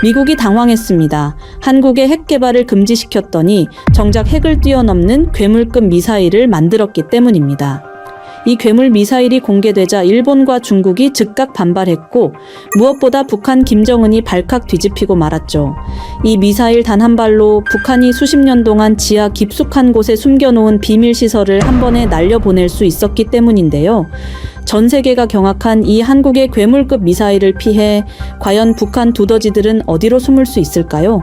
미국이 당황했습니다. 한국의 핵 개발을 금지시켰더니 정작 핵을 뛰어넘는 괴물급 미사일을 만들었기 때문입니다. 이 괴물 미사일이 공개되자 일본과 중국이 즉각 반발했고 무엇보다 북한 김정은이 발칵 뒤집히고 말았죠. 이 미사일 단 한 발로 북한이 수십 년 동안 지하 깊숙한 곳에 숨겨놓은 비밀 시설을 한 번에 날려보낼 수 있었기 때문인데요. 전 세계가 경악한 이 한국의 괴물급 미사일을 피해 과연 북한 두더지들은 어디로 숨을 수 있을까요?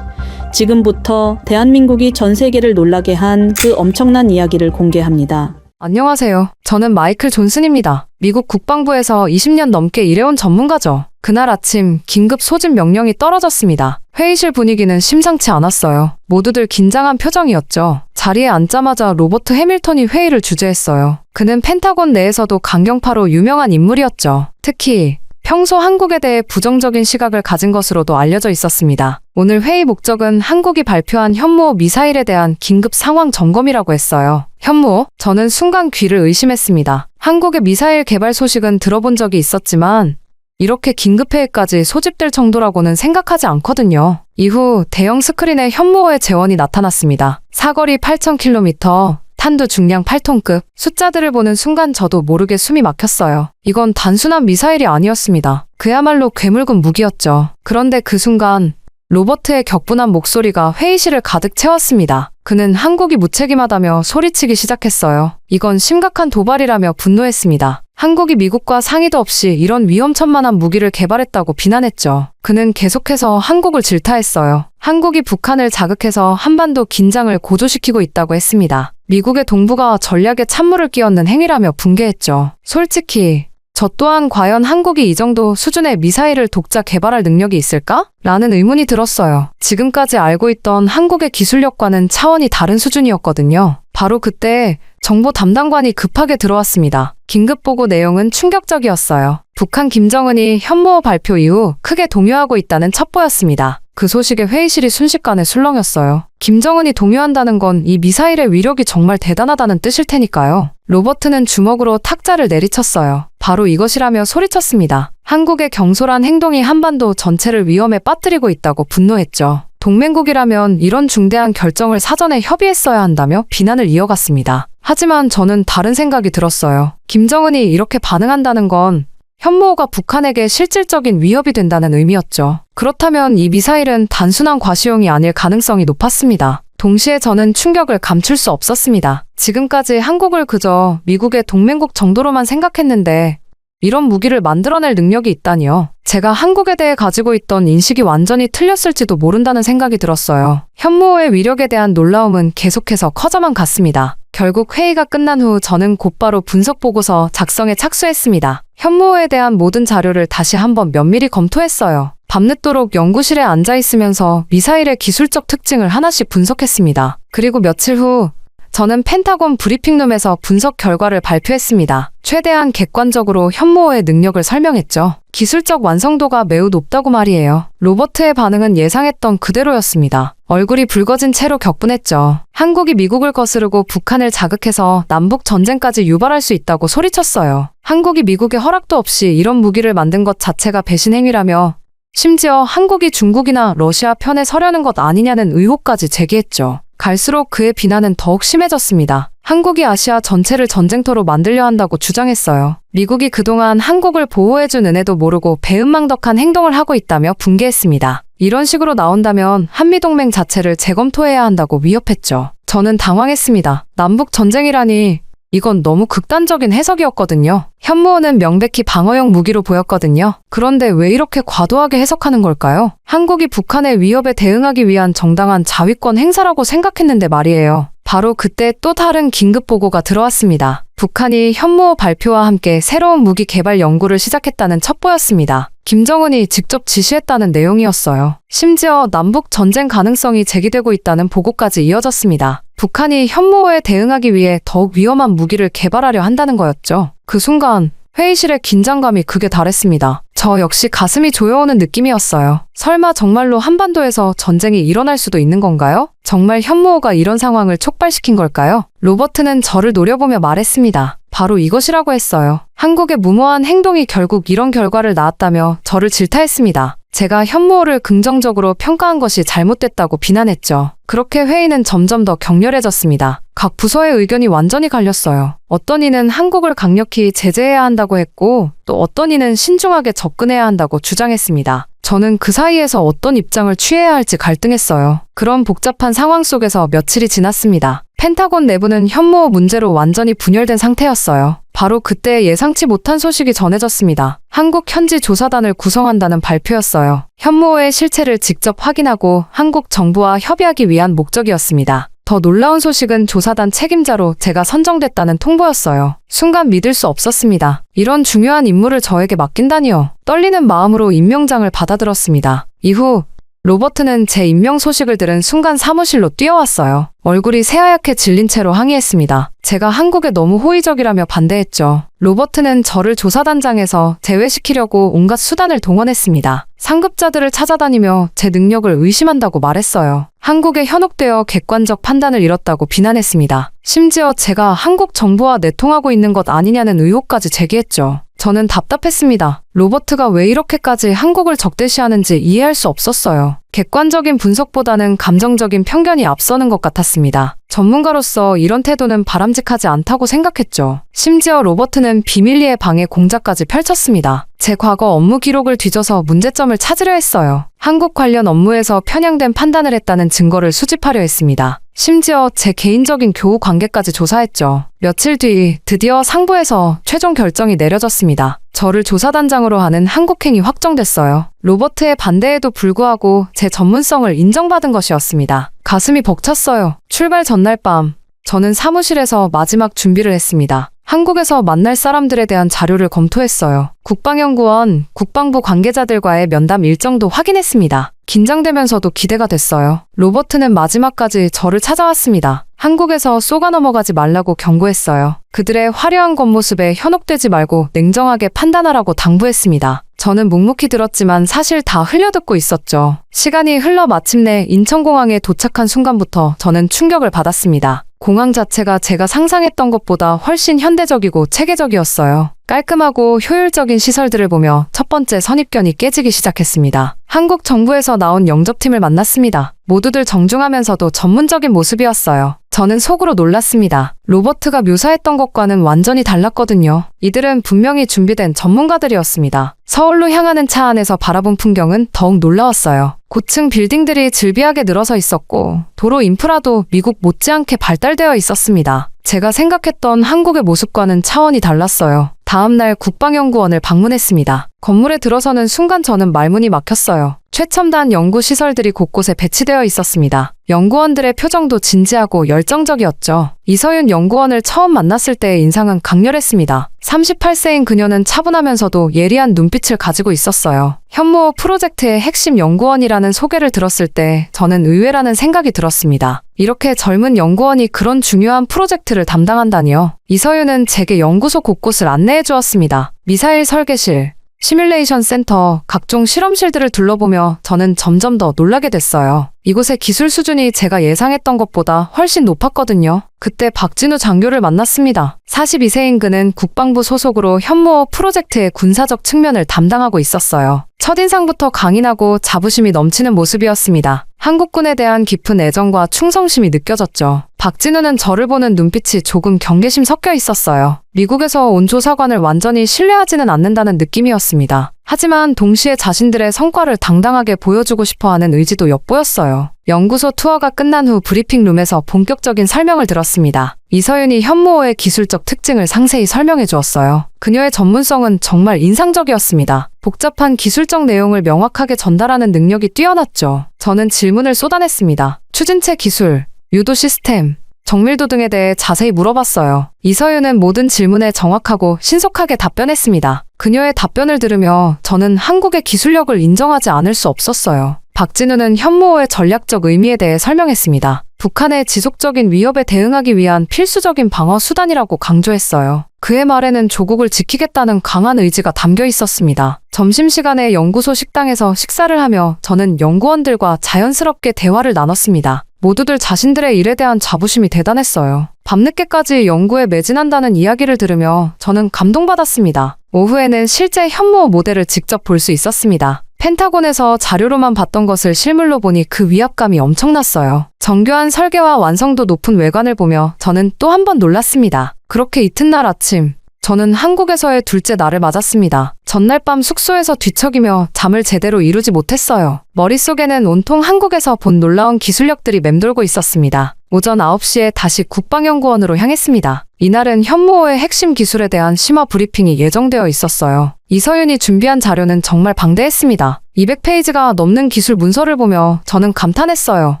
지금부터 대한민국이 전 세계를 놀라게 한 그 엄청난 이야기를 공개합니다. 안녕하세요. 저는 마이클 존슨입니다. 미국 국방부에서 20년 넘게 일해온 전문가죠. 그날 아침 긴급 소집 명령이 떨어졌습니다. 회의실 분위기는 심상치 않았어요. 모두들 긴장한 표정이었죠. 자리에 앉자마자 로버트 해밀턴이 회의를 주재했어요. 그는 펜타곤 내에서도 강경파로 유명한 인물이었죠. 특히 평소 한국에 대해 부정적인 시각을 가진 것으로도 알려져 있었습니다. 오늘 회의 목적은 한국이 발표한 현무호 미사일에 대한 긴급 상황 점검이라고 했어요. 현무호? 저는 순간 귀를 의심했습니다. 한국의 미사일 개발 소식은 들어본 적이 있었지만 이렇게 긴급 회의까지 소집될 정도라고는 생각하지 않거든요. 이후 대형 스크린에 현무호의 재원이 나타났습니다. 사거리 8,000km, 탄두 중량 8톤급. 숫자들을 보는 순간 저도 모르게 숨이 막혔어요. 이건 단순한 미사일이 아니었습니다. 그야말로 괴물급 무기였죠. 그런데 그 순간 로버트의 격분한 목소리가 회의실을 가득 채웠습니다. 그는 한국이 무책임하다며 소리치기 시작했어요. 이건 심각한 도발이라며 분노했습니다. 한국이 미국과 상의도 없이 이런 위험천만한 무기를 개발했다고 비난했죠. 그는 계속해서 한국을 질타했어요. 한국이 북한을 자극해서 한반도 긴장을 고조시키고 있다고 했습니다. 미국의 동부가 전략에 찬물을 끼얹는 행위라며 붕괴했죠. 솔직히 저 또한 과연 한국이 이 정도 수준의 미사일을 독자 개발할 능력이 있을까? 라는 의문이 들었어요. 지금까지 알고 있던 한국의 기술력과는 차원이 다른 수준이었거든요. 바로 그때 정보 담당관이 급하게 들어왔습니다. 긴급보고 내용은 충격적이었어요. 북한 김정은이 현무호 발표 이후 크게 동요하고 있다는 첩보였습니다. 그 소식에 회의실이 순식간에 술렁였어요. 김정은이 동요한다는 건 이 미사일의 위력이 정말 대단하다는 뜻일 테니까요. 로버트는 주먹으로 탁자를 내리쳤어요. 바로 이것이라며 소리쳤습니다. 한국의 경솔한 행동이 한반도 전체를 위험에 빠뜨리고 있다고 분노했죠. 동맹국이라면 이런 중대한 결정을 사전에 협의했어야 한다며 비난을 이어갔습니다. 하지만 저는 다른 생각이 들었어요. 김정은이 이렇게 반응한다는 건 현무호가 북한에게 실질적인 위협이 된다는 의미였죠. 그렇다면 이 미사일은 단순한 과시용이 아닐 가능성이 높았습니다. 동시에 저는 충격을 감출 수 없었습니다. 지금까지 한국을 그저 미국의 동맹국 정도로만 생각했는데 이런 무기를 만들어낼 능력이 있다니요. 제가 한국에 대해 가지고 있던 인식이 완전히 틀렸을지도 모른다는 생각이 들었어요. 현무호의 위력에 대한 놀라움은 계속해서 커져만 갔습니다. 결국 회의가 끝난 후 저는 곧바로 분석 보고서 작성에 착수했습니다. 현무호에 대한 모든 자료를 다시 한번 면밀히 검토했어요. 밤늦도록 연구실에 앉아있으면서 미사일의 기술적 특징을 하나씩 분석했습니다. 그리고 며칠 후 저는 펜타곤 브리핑룸에서 분석 결과를 발표했습니다. 최대한 객관적으로 현무호의 능력을 설명했죠. 기술적 완성도가 매우 높다고 말이에요. 로버트의 반응은 예상했던 그대로였습니다. 얼굴이 붉어진 채로 격분했죠. 한국이 미국을 거스르고 북한을 자극해서 남북 전쟁까지 유발할 수 있다고 소리쳤어요. 한국이 미국의 허락도 없이 이런 무기를 만든 것 자체가 배신 행위라며 심지어 한국이 중국이나 러시아 편에 서려는 것 아니냐는 의혹까지 제기했죠. 갈수록 그의 비난은 더욱 심해졌습니다. 한국이 아시아 전체를 전쟁터로 만들려 한다고 주장했어요. 미국이 그동안 한국을 보호해준 은혜도 모르고 배은망덕한 행동을 하고 있다며 붕괴했습니다. 이런 식으로 나온다면 한미동맹 자체를 재검토해야 한다고 위협했죠. 저는 당황했습니다. 남북 전쟁이라니 이건 너무 극단적인 해석이었거든요. 현무호는 명백히 방어용 무기로 보였거든요. 그런데 왜 이렇게 과도하게 해석하는 걸까요? 한국이 북한의 위협에 대응하기 위한 정당한 자위권 행사라고 생각했는데 말이에요. 바로 그때 또 다른 긴급 보고가 들어왔습니다. 북한이 현무호 발표와 함께 새로운 무기 개발 연구를 시작했다는 첩보였습니다. 김정은이 직접 지시했다는 내용이었어요. 심지어 남북 전쟁 가능성이 제기되고 있다는 보고까지 이어졌습니다. 북한이 현무호에 대응하기 위해 더욱 위험한 무기를 개발하려 한다는 거였죠. 그 순간 회의실의 긴장감이 극에 달했습니다. 저 역시 가슴이 조여오는 느낌이었어요. 설마 정말로 한반도에서 전쟁이 일어날 수도 있는 건가요? 정말 현무호가 이런 상황을 촉발시킨 걸까요? 로버트는 저를 노려보며 말했습니다. 바로 이것이라고 했어요. 한국의 무모한 행동이 결국 이런 결과를 낳았다며 저를 질타했습니다. 제가 현무호를 긍정적으로 평가한 것이 잘못됐다고 비난했죠. 그렇게 회의는 점점 더 격렬해졌습니다. 각 부서의 의견이 완전히 갈렸어요. 어떤 이는 한국을 강력히 제재해야 한다고 했고, 또 어떤 이는 신중하게 접근해야 한다고 주장했습니다. 저는 그 사이에서 어떤 입장을 취해야 할지 갈등했어요. 그런 복잡한 상황 속에서 며칠이 지났습니다. 펜타곤 내부는 현무호 문제로 완전히 분열된 상태였어요. 바로 그때 예상치 못한 소식이 전해졌습니다. 한국 현지 조사단을 구성한다는 발표였어요. 현무호의 실체를 직접 확인하고 한국 정부와 협의하기 위한 목적이었습니다. 더 놀라운 소식은 조사단 책임자로 제가 선정됐다는 통보였어요. 순간 믿을 수 없었습니다. 이런 중요한 임무를 저에게 맡긴다니요. 떨리는 마음으로 임명장을 받아들었습니다. 이후 로버트는 제 임명 소식을 들은 순간 사무실로 뛰어왔어요. 얼굴이 새하얗게 질린 채로 항의했습니다. 제가 한국에 너무 호의적이라며 반대했죠. 로버트는 저를 조사단장에서 제외시키려고 온갖 수단을 동원했습니다. 상급자들을 찾아다니며 제 능력을 의심한다고 말했어요. 한국에 현혹되어 객관적 판단을 잃었다고 비난했습니다. 심지어 제가 한국 정부와 내통하고 있는 것 아니냐는 의혹까지 제기했죠. 저는 답답했습니다. 로버트가 왜 이렇게까지 한국을 적대시하는지 이해할 수 없었어요. 객관적인 분석보다는 감정적인 편견이 앞서는 것 같았습니다. 전문가로서 이런 태도는 바람직하지 않다고 생각했죠. 심지어 로버트는 비밀리에 방해 공작까지 펼쳤습니다. 제 과거 업무 기록을 뒤져서 문제점을 찾으려 했어요. 한국 관련 업무에서 편향된 판단을 했다는 증거를 수집하려 했습니다. 심지어 제 개인적인 교우 관계까지 조사했죠. 며칠 뒤 드디어 상부에서 최종 결정이 내려졌습니다. 저를 조사단장으로 하는 한국행이 확정됐어요. 로버트의 반대에도 불구하고 제 전문성을 인정받은 것이었습니다. 가슴이 벅찼어요. 출발 전날 밤, 저는 사무실에서 마지막 준비를 했습니다. 한국에서 만날 사람들에 대한 자료를 검토했어요. 국방연구원, 국방부 관계자들과의 면담 일정도 확인했습니다. 긴장되면서도 기대가 됐어요. 로버트는 마지막까지 저를 찾아왔습니다. 한국에서 쏘가 넘어가지 말라고 경고했어요. 그들의 화려한 겉모습에 현혹되지 말고 냉정하게 판단하라고 당부했습니다. 저는 묵묵히 들었지만 사실 다 흘려듣고 있었죠. 시간이 흘러 마침내 인천공항에 도착한 순간부터 저는 충격을 받았습니다. 공항 자체가 제가 상상했던 것보다 훨씬 현대적이고 체계적이었어요. 깔끔하고 효율적인 시설들을 보며 첫 번째 선입견이 깨지기 시작했습니다. 한국 정부에서 나온 영접팀을 만났습니다. 모두들 정중하면서도 전문적인 모습이었어요. 저는 속으로 놀랐습니다. 로버트가 묘사했던 것과는 완전히 달랐거든요. 이들은 분명히 준비된 전문가들이었습니다. 서울로 향하는 차 안에서 바라본 풍경은 더욱 놀라웠어요. 고층 빌딩들이 즐비하게 늘어서 있었고 도로 인프라도 미국 못지않게 발달되어 있었습니다. 제가 생각했던 한국의 모습과는 차원이 달랐어요. 다음날 국방연구원을 방문했습니다. 건물에 들어서는 순간 저는 말문이 막혔어요. 최첨단 연구시설들이 곳곳에 배치되어 있었습니다. 연구원들의 표정도 진지하고 열정적이었죠. 이서윤 연구원을 처음 만났을 때의 인상은 강렬했습니다. 38세인 그녀는 차분하면서도 예리한 눈빛을 가지고 있었어요. 현무호 프로젝트의 핵심 연구원이라는 소개를 들었을 때 저는 의외라는 생각이 들었습니다. 이렇게 젊은 연구원이 그런 중요한 프로젝트를 담당한다니요. 이서윤은 제게 연구소 곳곳을 안내해 주었습니다. 미사일 설계실, 시뮬레이션 센터, 각종 실험실들을 둘러보며 저는 점점 더 놀라게 됐어요. 이곳의 기술 수준이 제가 예상했던 것보다 훨씬 높았거든요. 그때 박진우 장교를 만났습니다. 42세인 그는 국방부 소속으로 현무호 프로젝트의 군사적 측면을 담당하고 있었어요. 첫인상부터 강인하고 자부심이 넘치는 모습이었습니다. 한국군에 대한 깊은 애정과 충성심이 느껴졌죠. 박진우는 저를 보는 눈빛이 조금 경계심 섞여 있었어요. 미국에서 온 조사관을 완전히 신뢰하지는 않는다는 느낌이었습니다. 하지만 동시에 자신들의 성과를 당당하게 보여주고 싶어하는 의지도 엿보였어요. 연구소 투어가 끝난 후 브리핑룸에서 본격적인 설명을 들었습니다. 이서윤이 현무호의 기술적 특징을 상세히 설명해 주었어요. 그녀의 전문성은 정말 인상적이었습니다. 복잡한 기술적 내용을 명확하게 전달하는 능력이 뛰어났죠. 저는 질문을 쏟아냈습니다. 추진체 기술, 유도 시스템, 정밀도 등에 대해 자세히 물어봤어요. 이서윤은 모든 질문에 정확하고 신속하게 답변했습니다. 그녀의 답변을 들으며 저는 한국의 기술력을 인정하지 않을 수 없었어요. 박진우는 현무호의 전략적 의미에 대해 설명했습니다. 북한의 지속적인 위협에 대응하기 위한 필수적인 방어 수단이라고 강조했어요. 그의 말에는 조국을 지키겠다는 강한 의지가 담겨 있었습니다. 점심시간에 연구소 식당에서 식사를 하며 저는 연구원들과 자연스럽게 대화를 나눴습니다. 모두들 자신들의 일에 대한 자부심이 대단했어요. 밤늦게까지 연구에 매진한다는 이야기를 들으며 저는 감동받았습니다. 오후에는 실제 현무호 모델을 직접 볼 수 있었습니다. 펜타곤에서 자료로만 봤던 것을 실물로 보니 그 위압감이 엄청났어요. 정교한 설계와 완성도 높은 외관을 보며 저는 또 한 번 놀랐습니다. 그렇게 이튿날 아침, 저는 한국에서의 둘째 날을 맞았습니다. 전날 밤 숙소에서 뒤척이며 잠을 제대로 이루지 못했어요. 머릿속에는 온통 한국에서 본 놀라운 기술력들이 맴돌고 있었습니다. 오전 9시에 다시 국방연구원으로 향했습니다. 이날은 현무호의 핵심 기술에 대한 심화 브리핑이 예정되어 있었어요. 이서윤이 준비한 자료는 정말 방대했습니다. 200페이지가 넘는 기술 문서를 보며 저는 감탄했어요.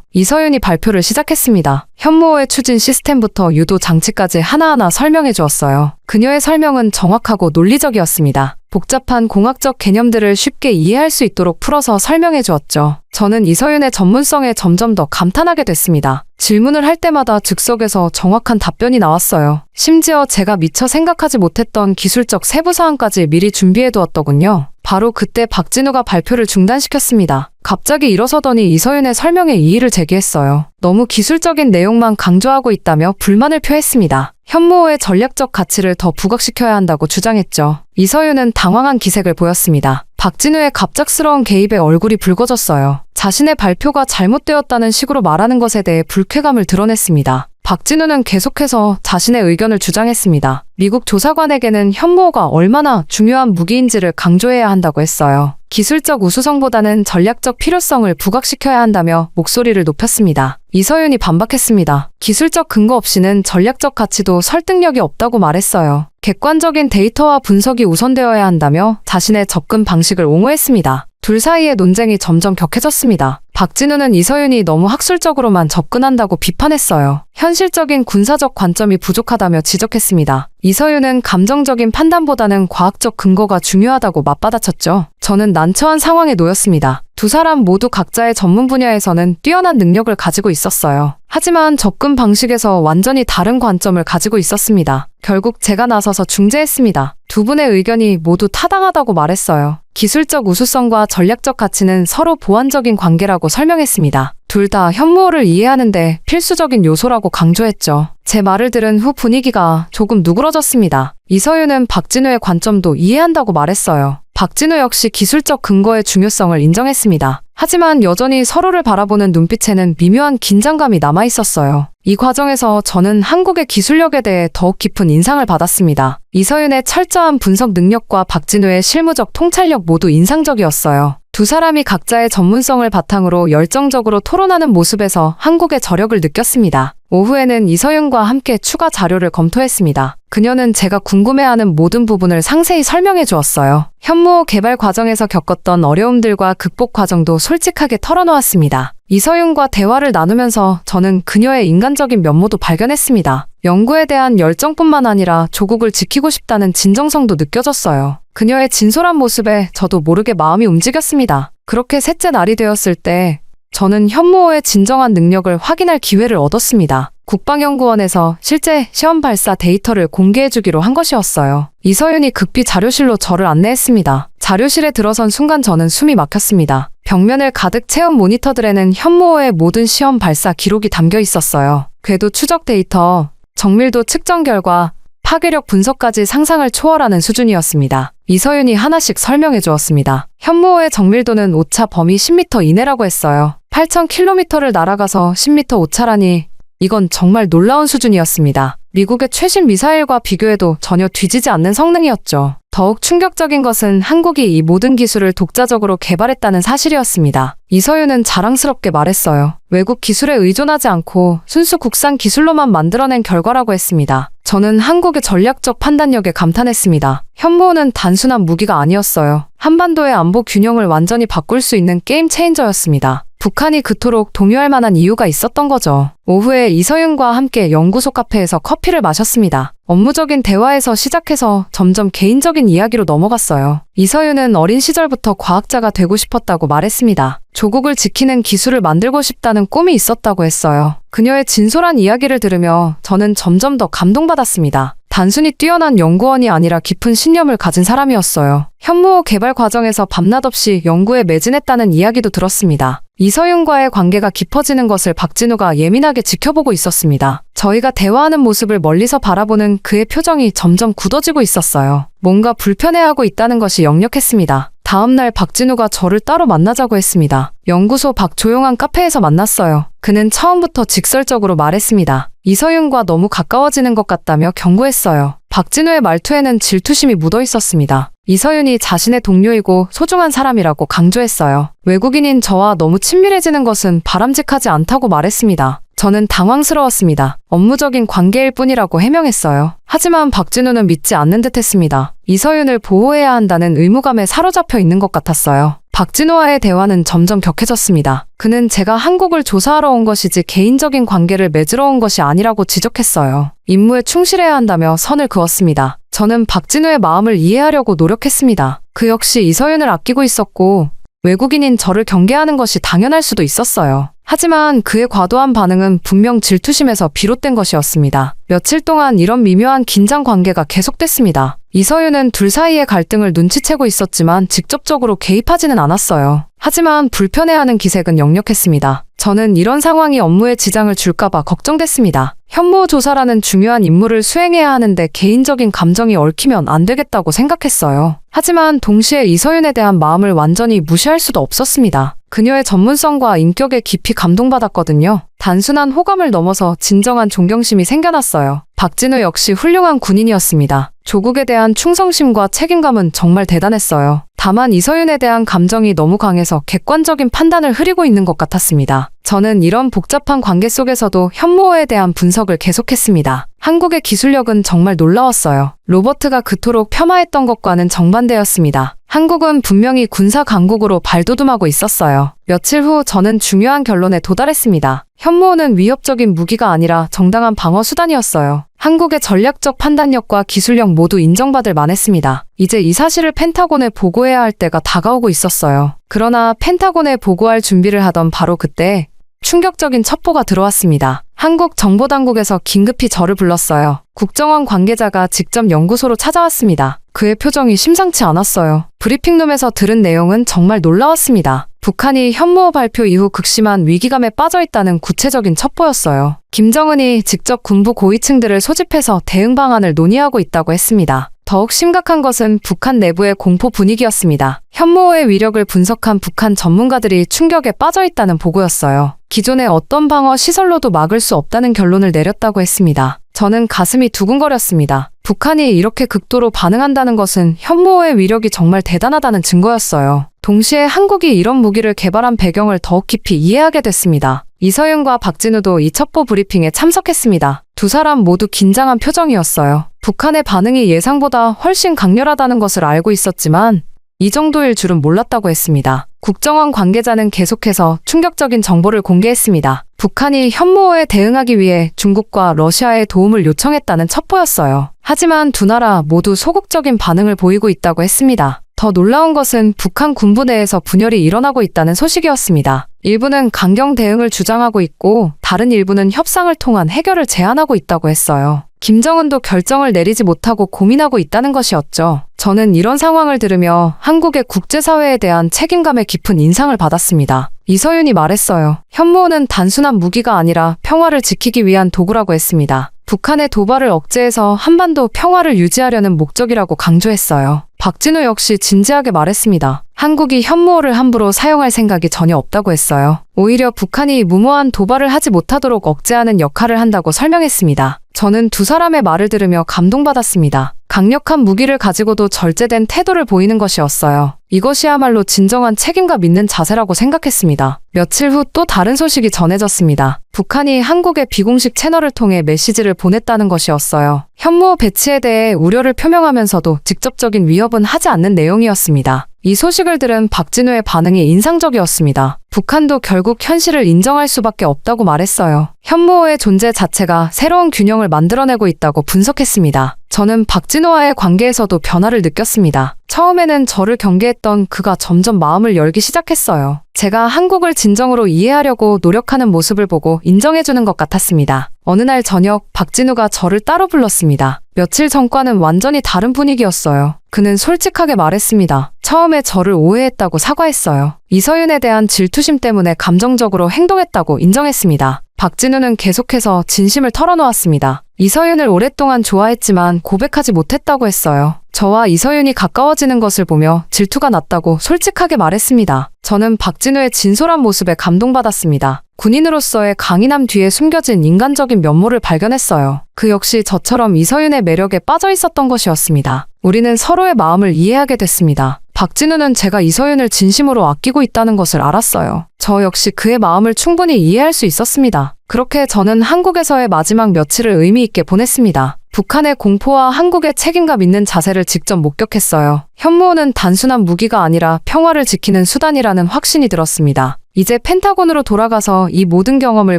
이서윤이 발표를 시작했습니다. 현무호의 추진 시스템부터 유도 장치까지 하나하나 설명해 주었어요. 그녀의 설명은 정확하고 논리적이었습니다. 복잡한 공학적 개념들을 쉽게 이해할 수 있도록 풀어서 설명해 주었죠. 저는 이서윤의 전문성에 점점 더 감탄하게 됐습니다. 질문을 할 때마다 즉석에서 정확한 답변이 나왔어요. 심지어 제가 미처 생각하지 못했던 기술적 세부 사항까지 미리 준비해 두었더군요. 바로 그때 박진우가 발표를 중단시켰습니다. 갑자기 일어서더니 이서윤의 설명에 이의를 제기했어요. 너무 기술적인 내용만 강조하고 있다며 불만을 표했습니다. 현무호의 전략적 가치를 더 부각시켜야 한다고 주장했죠. 이서윤은 당황한 기색을 보였습니다. 박진우의 갑작스러운 개입에 얼굴이 붉어졌어요. 자신의 발표가 잘못되었다는 식으로 말하는 것에 대해 불쾌감을 드러냈습니다. 박진우는 계속해서 자신의 의견을 주장했습니다. 미국 조사관에게는 현무호가 얼마나 중요한 무기인지를 강조해야 한다고 했어요. 기술적 우수성보다는 전략적 필요성을 부각시켜야 한다며 목소리를 높였습니다. 이서윤이 반박했습니다. 기술적 근거 없이는 전략적 가치도 설득력이 없다고 말했어요. 객관적인 데이터와 분석이 우선되어야 한다며 자신의 접근 방식을 옹호했습니다. 둘 사이의 논쟁이 점점 격해졌습니다. 박진우는 이서윤이 너무 학술적으로만 접근한다고 비판했어요. 현실적인 군사적 관점이 부족하다며 지적했습니다. 이서윤은 감정적인 판단보다는 과학적 근거가 중요하다고 맞받아쳤죠. 저는 난처한 상황에 놓였습니다. 두 사람 모두 각자의 전문 분야에서는 뛰어난 능력을 가지고 있었어요. 하지만 접근 방식에서 완전히 다른 관점을 가지고 있었습니다. 결국 제가 나서서 중재했습니다. 두 분의 의견이 모두 타당하다고 말했어요. 기술적 우수성과 전략적 가치는 서로 보완적인 관계라고 설명했습니다. 둘 다 현무호를 이해하는데 필수적인 요소라고 강조했죠. 제 말을 들은 후 분위기가 조금 누그러졌습니다. 이서윤은 박진우의 관점도 이해한다고 말했어요. 박진우 역시 기술적 근거의 중요성을 인정했습니다. 하지만 여전히 서로를 바라보는 눈빛에는 미묘한 긴장감이 남아있었어요. 이 과정에서 저는 한국의 기술력에 대해 더욱 깊은 인상을 받았습니다. 이서윤의 철저한 분석 능력과 박진우의 실무적 통찰력 모두 인상적이었어요. 두 사람이 각자의 전문성을 바탕으로 열정적으로 토론하는 모습에서 한국의 저력을 느꼈습니다. 오후에는 이서윤과 함께 추가 자료를 검토했습니다. 그녀는 제가 궁금해하는 모든 부분을 상세히 설명해 주었어요. 현무호 개발 과정에서 겪었던 어려움들과 극복 과정도 솔직하게 털어놓았습니다. 이서윤과 대화를 나누면서 저는 그녀의 인간적인 면모도 발견했습니다. 연구에 대한 열정뿐만 아니라 조국을 지키고 싶다는 진정성도 느껴졌어요. 그녀의 진솔한 모습에 저도 모르게 마음이 움직였습니다. 그렇게 셋째 날이 되었을 때 저는 현무호의 진정한 능력을 확인할 기회를 얻었습니다. 국방연구원에서 실제 시험 발사 데이터를 공개해주기로 한 것이었어요. 이서윤이 급히 자료실로 저를 안내했습니다. 자료실에 들어선 순간 저는 숨이 막혔습니다. 벽면을 가득 채운 모니터들에는 현무호의 모든 시험 발사 기록이 담겨 있었어요. 궤도 추적 데이터, 정밀도 측정 결과, 파괴력 분석까지 상상을 초월하는 수준이었습니다. 이서윤이 하나씩 설명해 주었습니다. 현무호의 정밀도는 오차 범위 10m 이내라고 했어요. 8,000km를 날아가서 10m 오차라니 이건 정말 놀라운 수준이었습니다. 미국의 최신 미사일과 비교해도 전혀 뒤지지 않는 성능이었죠. 더욱 충격적인 것은 한국이 이 모든 기술을 독자적으로 개발했다는 사실이었습니다. 이서윤은 자랑스럽게 말했어요. 외국 기술에 의존하지 않고 순수 국산 기술로만 만들어낸 결과라고 했습니다. 저는 한국의 전략적 판단력에 감탄했습니다. 현무호는 단순한 무기가 아니었어요. 한반도의 안보 균형을 완전히 바꿀 수 있는 게임 체인저였습니다. 북한이 그토록 동요할 만한 이유가 있었던 거죠. 오후에 이서윤과 함께 연구소 카페에서 커피를 마셨습니다. 업무적인 대화에서 시작해서 점점 개인적인 이야기로 넘어갔어요. 이서윤은 어린 시절부터 과학자가 되고 싶었다고 말했습니다. 조국을 지키는 기술을 만들고 싶다는 꿈이 있었다고 했어요. 그녀의 진솔한 이야기를 들으며 저는 점점 더 감동받았습니다. 단순히 뛰어난 연구원이 아니라 깊은 신념을 가진 사람이었어요. 현무호 개발 과정에서 밤낮 없이 연구에 매진했다는 이야기도 들었습니다. 이서윤과의 관계가 깊어지는 것을 박진우가 예민하게 지켜보고 있었습니다. 저희가 대화하는 모습을 멀리서 바라보는 그의 표정이 점점 굳어지고 있었어요. 뭔가 불편해하고 있다는 것이 역력했습니다. 다음날 박진우가 저를 따로 만나자고 했습니다. 연구소 밖 조용한 카페에서 만났어요. 그는 처음부터 직설적으로 말했습니다. 이서윤과 너무 가까워지는 것 같다며 경고했어요. 박진우의 말투에는 질투심이 묻어 있었습니다. 이서윤이 자신의 동료이고 소중한 사람이라고 강조했어요. 외국인인 저와 너무 친밀해지는 것은 바람직하지 않다고 말했습니다. 저는 당황스러웠습니다. 업무적인 관계일 뿐이라고 해명했어요. 하지만 박진우는 믿지 않는 듯 했습니다. 이서윤을 보호해야 한다는 의무감에 사로잡혀 있는 것 같았어요. 박진우와의 대화는 점점 격해졌습니다. 그는 제가 한국을 조사하러 온 것이지 개인적인 관계를 맺으러 온 것이 아니라고 지적했어요. 임무에 충실해야 한다며 선을 그었습니다. 저는 박진우의 마음을 이해하려고 노력했습니다. 그 역시 이서윤을 아끼고 있었고 외국인인 저를 경계하는 것이 당연할 수도 있었어요. 하지만 그의 과도한 반응은 분명 질투심에서 비롯된 것이었습니다. 며칠 동안 이런 미묘한 긴장 관계가 계속됐습니다. 이서윤은 둘 사이의 갈등을 눈치채고 있었지만 직접적으로 개입하지는 않았어요. 하지만 불편해하는 기색은 역력했습니다. 저는 이런 상황이 업무에 지장을 줄까봐 걱정됐습니다. 현무 조사라는 중요한 임무를 수행해야 하는데 개인적인 감정이 얽히면 안 되겠다고 생각했어요. 하지만 동시에 이서윤에 대한 마음을 완전히 무시할 수도 없었습니다. 그녀의 전문성과 인격에 깊이 감동받았거든요. 단순한 호감을 넘어서 진정한 존경심이 생겨났어요. 박진우 역시 훌륭한 군인이었습니다. 조국에 대한 충성심과 책임감은 정말 대단했어요. 다만 이서윤에 대한 감정이 너무 강해서 객관적인 판단을 흐리고 있는 것 같았습니다. 저는 이런 복잡한 관계 속에서도 현무호에 대한 분석을 계속했습니다. 한국의 기술력은 정말 놀라웠어요. 로버트가 그토록 폄하했던 것과는 정반대였습니다. 한국은 분명히 군사 강국으로 발돋움하고 있었어요. 며칠 후 저는 중요한 결론에 도달했습니다. 현무호는 위협적인 무기가 아니라 정당한 방어 수단이었어요. 한국의 전략적 판단력과 기술력 모두 인정받을 만했습니다. 이제 이 사실을 펜타곤에 보고해야 할 때가 다가오고 있었어요. 그러나 펜타곤에 보고할 준비를 하던 바로 그때 충격적인 첩보가 들어왔습니다. 한국 정보당국에서 긴급히 저를 불렀어요. 국정원 관계자가 직접 연구소로 찾아왔습니다. 그의 표정이 심상치 않았어요. 브리핑룸에서 들은 내용은 정말 놀라웠습니다. 북한이 현무호 발표 이후 극심한 위기감에 빠져있다는 구체적인 첩보였어요. 김정은이 직접 군부 고위층들을 소집해서 대응 방안을 논의하고 있다고 했습니다. 더욱 심각한 것은 북한 내부의 공포 분위기였습니다. 현무호의 위력을 분석한 북한 전문가들이 충격에 빠져있다는 보고였어요. 기존의 어떤 방어 시설로도 막을 수 없다는 결론을 내렸다고 했습니다. 저는 가슴이 두근거렸습니다. 북한이 이렇게 극도로 반응한다는 것은 현무호의 위력이 정말 대단하다는 증거였어요. 동시에 한국이 이런 무기를 개발한 배경을 더욱 깊이 이해하게 됐습니다. 이서윤과 박진우도 이 첩보 브리핑에 참석했습니다. 두 사람 모두 긴장한 표정이었어요. 북한의 반응이 예상보다 훨씬 강렬하다는 것을 알고 있었지만 이 정도일 줄은 몰랐다고 했습니다. 국정원 관계자는 계속해서 충격적인 정보를 공개했습니다. 북한이 현무호에 대응하기 위해 중국과 러시아의 도움을 요청했다는 첩보였어요. 하지만 두 나라 모두 소극적인 반응을 보이고 있다고 했습니다. 더 놀라운 것은 북한 군부 내에서 분열이 일어나고 있다는 소식이었습니다. 일부는 강경 대응을 주장하고 있고 다른 일부는 협상을 통한 해결을 제안하고 있다고 했어요. 김정은도 결정을 내리지 못하고 고민하고 있다는 것이었죠. 저는 이런 상황을 들으며 한국의 국제사회에 대한 책임감에 깊은 인상을 받았습니다. 이서윤이 말했어요. 현무호는 단순한 무기가 아니라 평화를 지키기 위한 도구라고 했습니다. 북한의 도발을 억제해서 한반도 평화를 유지하려는 목적이라고 강조했어요. 박진우 역시 진지하게 말했습니다. 한국이 현무호를 함부로 사용할 생각이 전혀 없다고 했어요. 오히려 북한이 무모한 도발을 하지 못하도록 억제하는 역할을 한다고 설명했습니다. 저는 두 사람의 말을 들으며 감동받았습니다. 강력한 무기를 가지고도 절제된 태도를 보이는 것이었어요. 이것이야말로 진정한 책임감 있는 자세라고 생각했습니다. 며칠 후 또 다른 소식이 전해졌습니다. 북한이 한국의 비공식 채널을 통해 메시지를 보냈다는 것이었어요. 현무호 배치에 대해 우려를 표명하면서도 직접적인 위협은 하지 않는 내용이었습니다. 이 소식을 들은 박진우의 반응이 인상적이었습니다. 북한도 결국 현실을 인정할 수밖에 없다고 말했어요. 현무호의 존재 자체가 새로운 균형을 만들어내고 있다고 분석했습니다. 저는 박진우와의 관계에서도 변화를 느꼈습니다. 처음에는 저를 경계했던 그가 점점 마음을 열기 시작했어요. 제가 한국을 진정으로 이해하려고 노력하는 모습을 보고 인정해주는 것 같았습니다. 어느 날 저녁 박진우가 저를 따로 불렀습니다. 며칠 전과는 완전히 다른 분위기였어요. 그는 솔직하게 말했습니다. 처음에 저를 오해했다고 사과했어요. 이서윤에 대한 질투심 때문에 감정적으로 행동했다고 인정했습니다. 박진우는 계속해서 진심을 털어놓았습니다. 이서윤을 오랫동안 좋아했지만 고백하지 못했다고 했어요. 저와 이서윤이 가까워지는 것을 보며 질투가 났다고 솔직하게 말했습니다. 저는 박진우의 진솔한 모습에 감동받았습니다. 군인으로서의 강인함 뒤에 숨겨진 인간적인 면모를 발견했어요. 그 역시 저처럼 이서윤의 매력에 빠져 있었던 것이었습니다. 우리는 서로의 마음을 이해하게 됐습니다. 박진우는 제가 이서윤을 진심으로 아끼고 있다는 것을 알았어요. 저 역시 그의 마음을 충분히 이해할 수 있었습니다. 그렇게 저는 한국에서의 마지막 며칠을 의미 있게 보냈습니다. 북한의 공포와 한국의 책임감 있는 자세를 직접 목격했어요. 현무호는 단순한 무기가 아니라 평화를 지키는 수단이라는 확신이 들었습니다. 이제 펜타곤으로 돌아가서 이 모든 경험을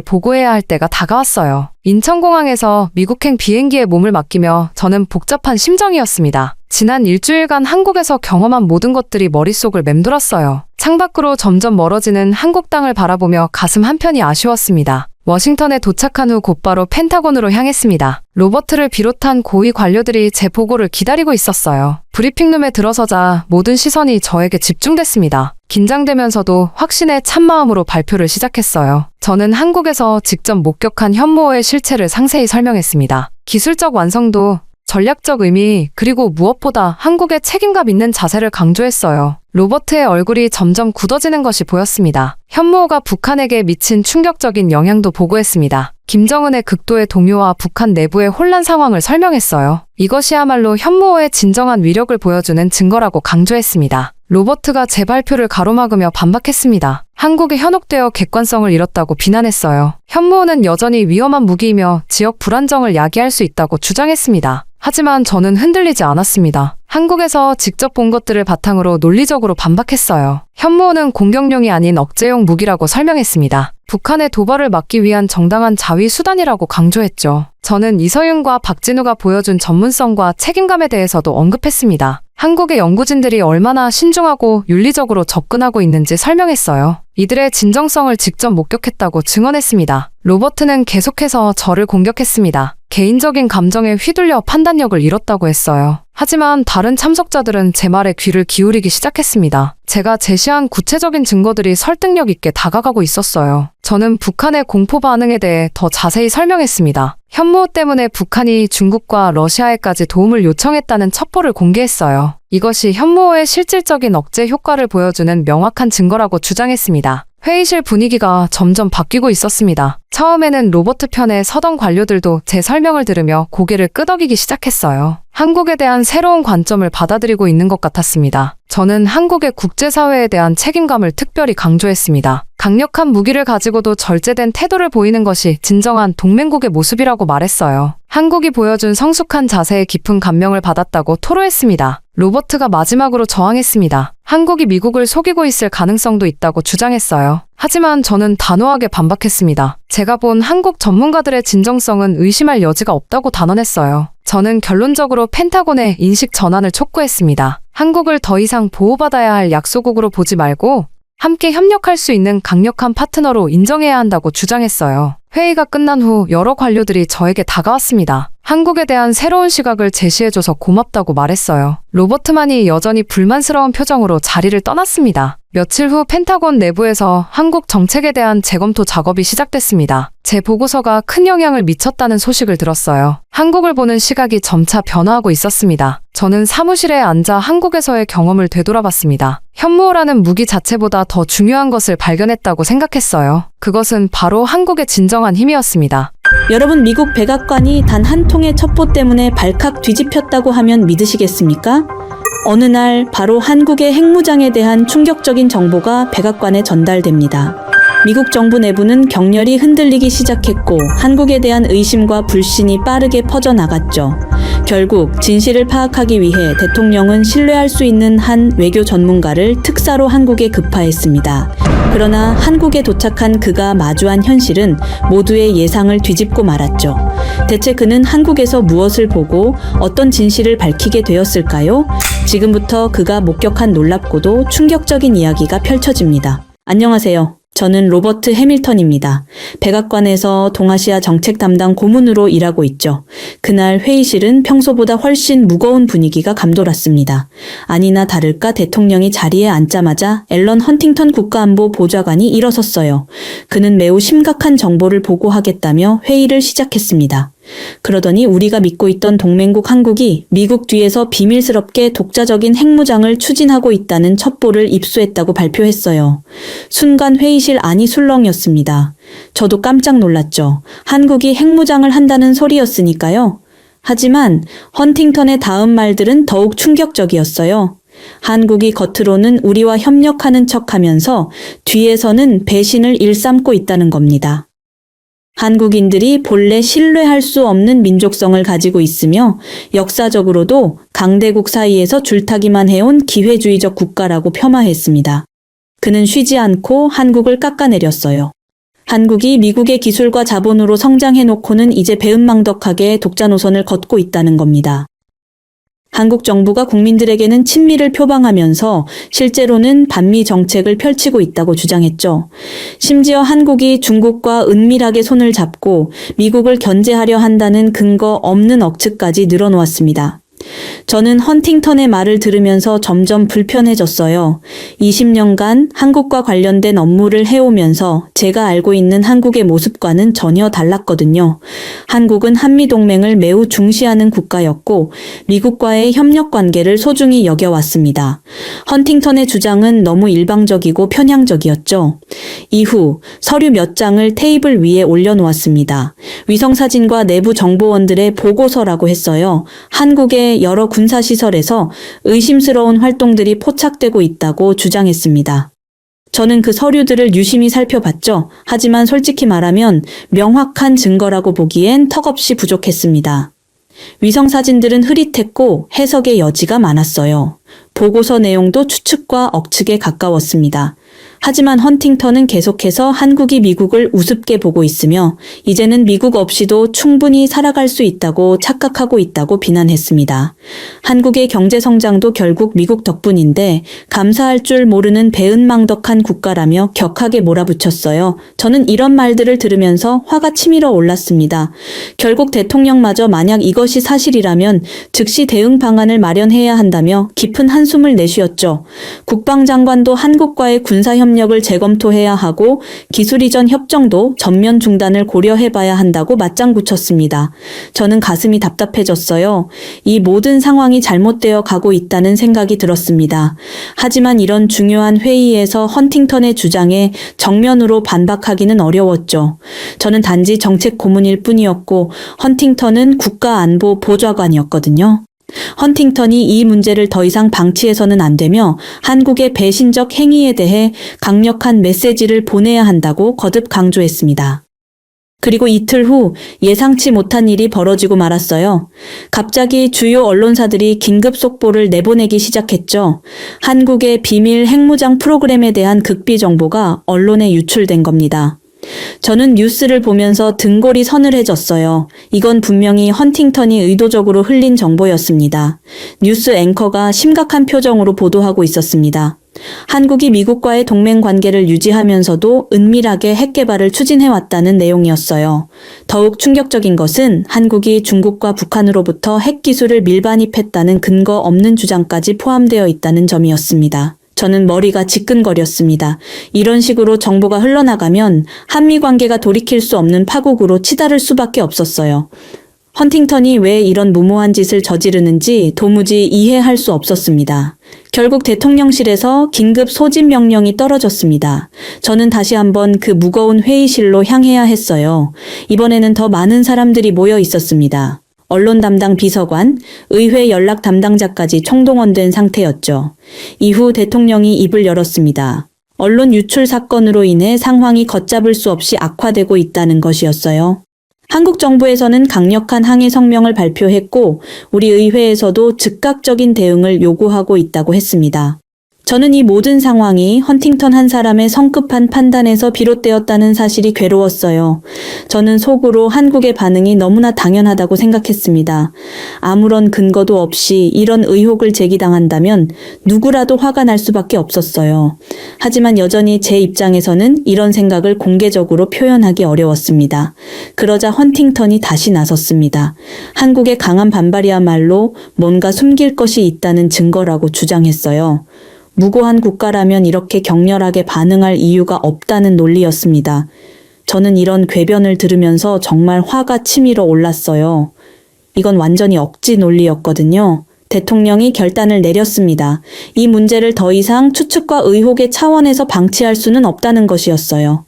보고해야 할 때가 다가왔어요. 인천공항에서 미국행 비행기에 몸을 맡기며 저는 복잡한 심정이었습니다. 지난 일주일간 한국에서 경험한 모든 것들이 머릿속을 맴돌았어요. 창밖으로 점점 멀어지는 한국 땅을 바라보며 가슴 한편이 아쉬웠습니다. 워싱턴에 도착한 후 곧바로 펜타곤으로 향했습니다. 로버트를 비롯한 고위 관료들이 제 보고를 기다리고 있었어요. 브리핑룸에 들어서자 모든 시선이 저에게 집중됐습니다. 긴장되면서도 확신의 찬마음으로 발표를 시작했어요. 저는 한국에서 직접 목격한 현무호의 실체를 상세히 설명했습니다. 기술적 완성도, 전략적 의미, 그리고 무엇보다 한국의 책임감 있는 자세를 강조했어요. 로버트의 얼굴이 점점 굳어지는 것이 보였습니다. 현무호가 북한에게 미친 충격적인 영향도 보고했습니다. 김정은의 극도의 동요와 북한 내부의 혼란 상황을 설명했어요. 이것이야말로 현무호의 진정한 위력을 보여주는 증거라고 강조했습니다. 로버트가 제 발표를 가로막으며 반박했습니다. 한국이 현혹되어 객관성을 잃었다고 비난했어요. 현무호는 여전히 위험한 무기이며 지역 불안정을 야기할 수 있다고 주장했습니다. 하지만 저는 흔들리지 않았습니다. 한국에서 직접 본 것들을 바탕으로 논리적으로 반박했어요. 현무호는 공격용이 아닌 억제용 무기라고 설명했습니다. 북한의 도발을 막기 위한 정당한 자위 수단이라고 강조했죠. 저는 이서윤과 박진우가 보여준 전문성과 책임감에 대해서도 언급했습니다. 한국의 연구진들이 얼마나 신중하고 윤리적으로 접근하고 있는지 설명했어요. 이들의 진정성을 직접 목격했다고 증언했습니다. 로버트는 계속해서 저를 공격했습니다. 개인적인 감정에 휘둘려 판단력을 잃었다고 했어요. 하지만 다른 참석자들은 제 말에 귀를 기울이기 시작했습니다. 제가 제시한 구체적인 증거들이 설득력 있게 다가가고 있었어요. 저는 북한의 공포 반응에 대해 더 자세히 설명했습니다. 현무호 때문에 북한이 중국과 러시아에까지 도움을 요청했다는 첩보를 공개했어요. 이것이 현무호의 실질적인 억제 효과를 보여주는 명확한 증거라고 주장했습니다. 회의실 분위기가 점점 바뀌고 있었습니다. 처음에는 로버트 편에 서던 관료들도 제 설명을 들으며 고개를 끄덕이기 시작했어요. 한국에 대한 새로운 관점을 받아들이고 있는 것 같았습니다. 저는 한국의 국제사회에 대한 책임감을 특별히 강조했습니다. 강력한 무기를 가지고도 절제된 태도를 보이는 것이 진정한 동맹국의 모습이라고 말했어요. 한국이 보여준 성숙한 자세에 깊은 감명을 받았다고 토로했습니다. 로버트가 마지막으로 저항했습니다. 한국이 미국을 속이고 있을 가능성도 있다고 주장했어요. 하지만 저는 단호하게 반박했습니다. 제가 본 한국 전문가들의 진정성은 의심할 여지가 없다고 단언했어요. 저는 결론적으로 펜타곤의 인식 전환을 촉구했습니다. 한국을 더 이상 보호받아야 할 약소국으로 보지 말고 함께 협력할 수 있는 강력한 파트너로 인정해야 한다고 주장했어요. 회의가 끝난 후 여러 관료들이 저에게 다가왔습니다. 한국에 대한 새로운 시각을 제시해줘서 고맙다고 말했어요. 로버트만이 여전히 불만스러운 표정으로 자리를 떠났습니다. 며칠 후 펜타곤 내부에서 한국 정책에 대한 재검토 작업이 시작됐습니다. 제 보고서가 큰 영향을 미쳤다는 소식을 들었어요. 한국을 보는 시각이 점차 변화하고 있었습니다. 저는 사무실에 앉아 한국에서의 경험을 되돌아봤습니다. 현무호라는 무기 자체보다 더 중요한 것을 발견했다고 생각했어요. 그것은 바로 한국의 진정한 힘이었습니다. 여러분, 미국 백악관이 단 한 통의 첩보 때문에 발칵 뒤집혔다고 하면 믿으시겠습니까? 어느 날 바로 한국의 핵무장에 대한 충격적인 정보가 백악관에 전달됩니다. 미국 정부 내부는 격렬히 흔들리기 시작했고 한국에 대한 의심과 불신이 빠르게 퍼져나갔죠. 결국 진실을 파악하기 위해 대통령은 신뢰할 수 있는 한 외교 전문가를 특사로 한국에 급파했습니다. 그러나 한국에 도착한 그가 마주한 현실은 모두의 예상을 뒤집고 말았죠. 대체 그는 한국에서 무엇을 보고 어떤 진실을 밝히게 되었을까요? 지금부터 그가 목격한 놀랍고도 충격적인 이야기가 펼쳐집니다. 안녕하세요. 저는 로버트 해밀턴입니다. 백악관에서 동아시아 정책 담당 고문으로 일하고 있죠. 그날 회의실은 평소보다 훨씬 무거운 분위기가 감돌았습니다. 아니나 다를까 대통령이 자리에 앉자마자 앨런 헌팅턴 국가안보 보좌관이 일어섰어요. 그는 매우 심각한 정보를 보고하겠다며 회의를 시작했습니다. 그러더니 우리가 믿고 있던 동맹국 한국이 미국 뒤에서 비밀스럽게 독자적인 핵무장을 추진하고 있다는 첩보를 입수했다고 발표했어요. 순간 회의실 안이 술렁이었습니다. 저도 깜짝 놀랐죠. 한국이 핵무장을 한다는 소리였으니까요. 하지만 헌팅턴의 다음 말들은 더욱 충격적이었어요. 한국이 겉으로는 우리와 협력하는 척하면서 뒤에서는 배신을 일삼고 있다는 겁니다. 한국인들이 본래 신뢰할 수 없는 민족성을 가지고 있으며 역사적으로도 강대국 사이에서 줄타기만 해온 기회주의적 국가라고 폄하했습니다. 그는 쉬지 않고 한국을 깎아내렸어요. 한국이 미국의 기술과 자본으로 성장해놓고는 이제 배은망덕하게 독자 노선을 걷고 있다는 겁니다. 한국 정부가 국민들에게는 친미를 표방하면서 실제로는 반미 정책을 펼치고 있다고 주장했죠. 심지어 한국이 중국과 은밀하게 손을 잡고 미국을 견제하려 한다는 근거 없는 억측까지 늘어놓았습니다. 저는 헌팅턴의 말을 들으면서 점점 불편해졌어요. 20년간 한국과 관련된 업무를 해오면서 제가 알고 있는 한국의 모습과는 전혀 달랐거든요. 한국은 한미동맹을 매우 중시하는 국가였고 미국과의 협력 관계를 소중히 여겨왔습니다. 헌팅턴의 주장은 너무 일방적이고 편향적이었죠. 이후 서류 몇 장을 테이블 위에 올려놓았습니다. 위성사진과 내부 정보원들의 보고서라고 했어요. 한국의 여러 군사시설에서 의심스러운 활동들이 포착되고 있다고 주장했습니다. 저는 그 서류들을 유심히 살펴봤죠. 하지만 솔직히 말하면 명확한 증거라고 보기엔 턱없이 부족했습니다. 위성사진들은 흐릿했고 해석의 여지가 많았어요. 보고서 내용도 추측과 억측에 가까웠습니다. 하지만 헌팅턴은 계속해서 한국이 미국을 우습게 보고 있으며 이제는 미국 없이도 충분히 살아갈 수 있다고 착각하고 있다고 비난했습니다. 한국의 경제 성장도 결국 미국 덕분인데 감사할 줄 모르는 배은망덕한 국가라며 격하게 몰아붙였어요. 저는 이런 말들을 들으면서 화가 치밀어 올랐습니다. 결국 대통령마저 만약 이것이 사실이라면 즉시 대응 방안을 마련해야 한다며 깊은 한숨을 내쉬었죠. 국방장관도 한국과의 군사협력을 재검토해야 하고 기술 이전 협정도 전면 중단을 고려해봐야 한다고 맞장구 쳤습니다. 저는 가슴이 답답해졌어요. 이 모든 상황이 잘못되어 가고 있다는 생각이 들었습니다. 하지만 이런 중요한 회의에서 헌팅턴의 주장에 정면으로 반박하기는 어려웠죠. 저는 단지 정책 고문일 뿐이었고 헌팅턴은 국가안보 보좌관이었거든요. 헌팅턴이 이 문제를 더 이상 방치해서는 안 되며 한국의 배신적 행위에 대해 강력한 메시지를 보내야 한다고 거듭 강조했습니다. 그리고 이틀 후 예상치 못한 일이 벌어지고 말았어요. 갑자기 주요 언론사들이 긴급 속보를 내보내기 시작했죠. 한국의 비밀 핵무장 프로그램에 대한 극비 정보가 언론에 유출된 겁니다. 저는 뉴스를 보면서 등골이 서늘해졌어요. 이건 분명히 헌팅턴이 의도적으로 흘린 정보였습니다. 뉴스 앵커가 심각한 표정으로 보도하고 있었습니다. 한국이 미국과의 동맹 관계를 유지하면서도 은밀하게 핵 개발을 추진해왔다는 내용이었어요. 더욱 충격적인 것은 한국이 중국과 북한으로부터 핵 기술을 밀반입했다는 근거 없는 주장까지 포함되어 있다는 점이었습니다. 저는 머리가 지끈거렸습니다. 이런 식으로 정보가 흘러나가면 한미 관계가 돌이킬 수 없는 파국으로 치달을 수밖에 없었어요. 헌팅턴이 왜 이런 무모한 짓을 저지르는지 도무지 이해할 수 없었습니다. 결국 대통령실에서 긴급 소집 명령이 떨어졌습니다. 저는 다시 한번 그 무거운 회의실로 향해야 했어요. 이번에는 더 많은 사람들이 모여 있었습니다. 언론 담당 비서관, 의회 연락 담당자까지 총동원된 상태였죠. 이후 대통령이 입을 열었습니다. 언론 유출 사건으로 인해 상황이 걷잡을 수 없이 악화되고 있다는 것이었어요. 한국 정부에서는 강력한 항의 성명을 발표했고 우리 의회에서도 즉각적인 대응을 요구하고 있다고 했습니다. 저는 이 모든 상황이 헌팅턴 한 사람의 성급한 판단에서 비롯되었다는 사실이 괴로웠어요. 저는 속으로 한국의 반응이 너무나 당연하다고 생각했습니다. 아무런 근거도 없이 이런 의혹을 제기당한다면 누구라도 화가 날 수밖에 없었어요. 하지만 여전히 제 입장에서는 이런 생각을 공개적으로 표현하기 어려웠습니다. 그러자 헌팅턴이 다시 나섰습니다. 한국의 강한 반발이야말로 뭔가 숨길 것이 있다는 증거라고 주장했어요. 무고한 국가라면 이렇게 격렬하게 반응할 이유가 없다는 논리였습니다. 저는 이런 궤변을 들으면서 정말 화가 치밀어 올랐어요. 이건 완전히 억지 논리였거든요. 대통령이 결단을 내렸습니다. 이 문제를 더 이상 추측과 의혹의 차원에서 방치할 수는 없다는 것이었어요.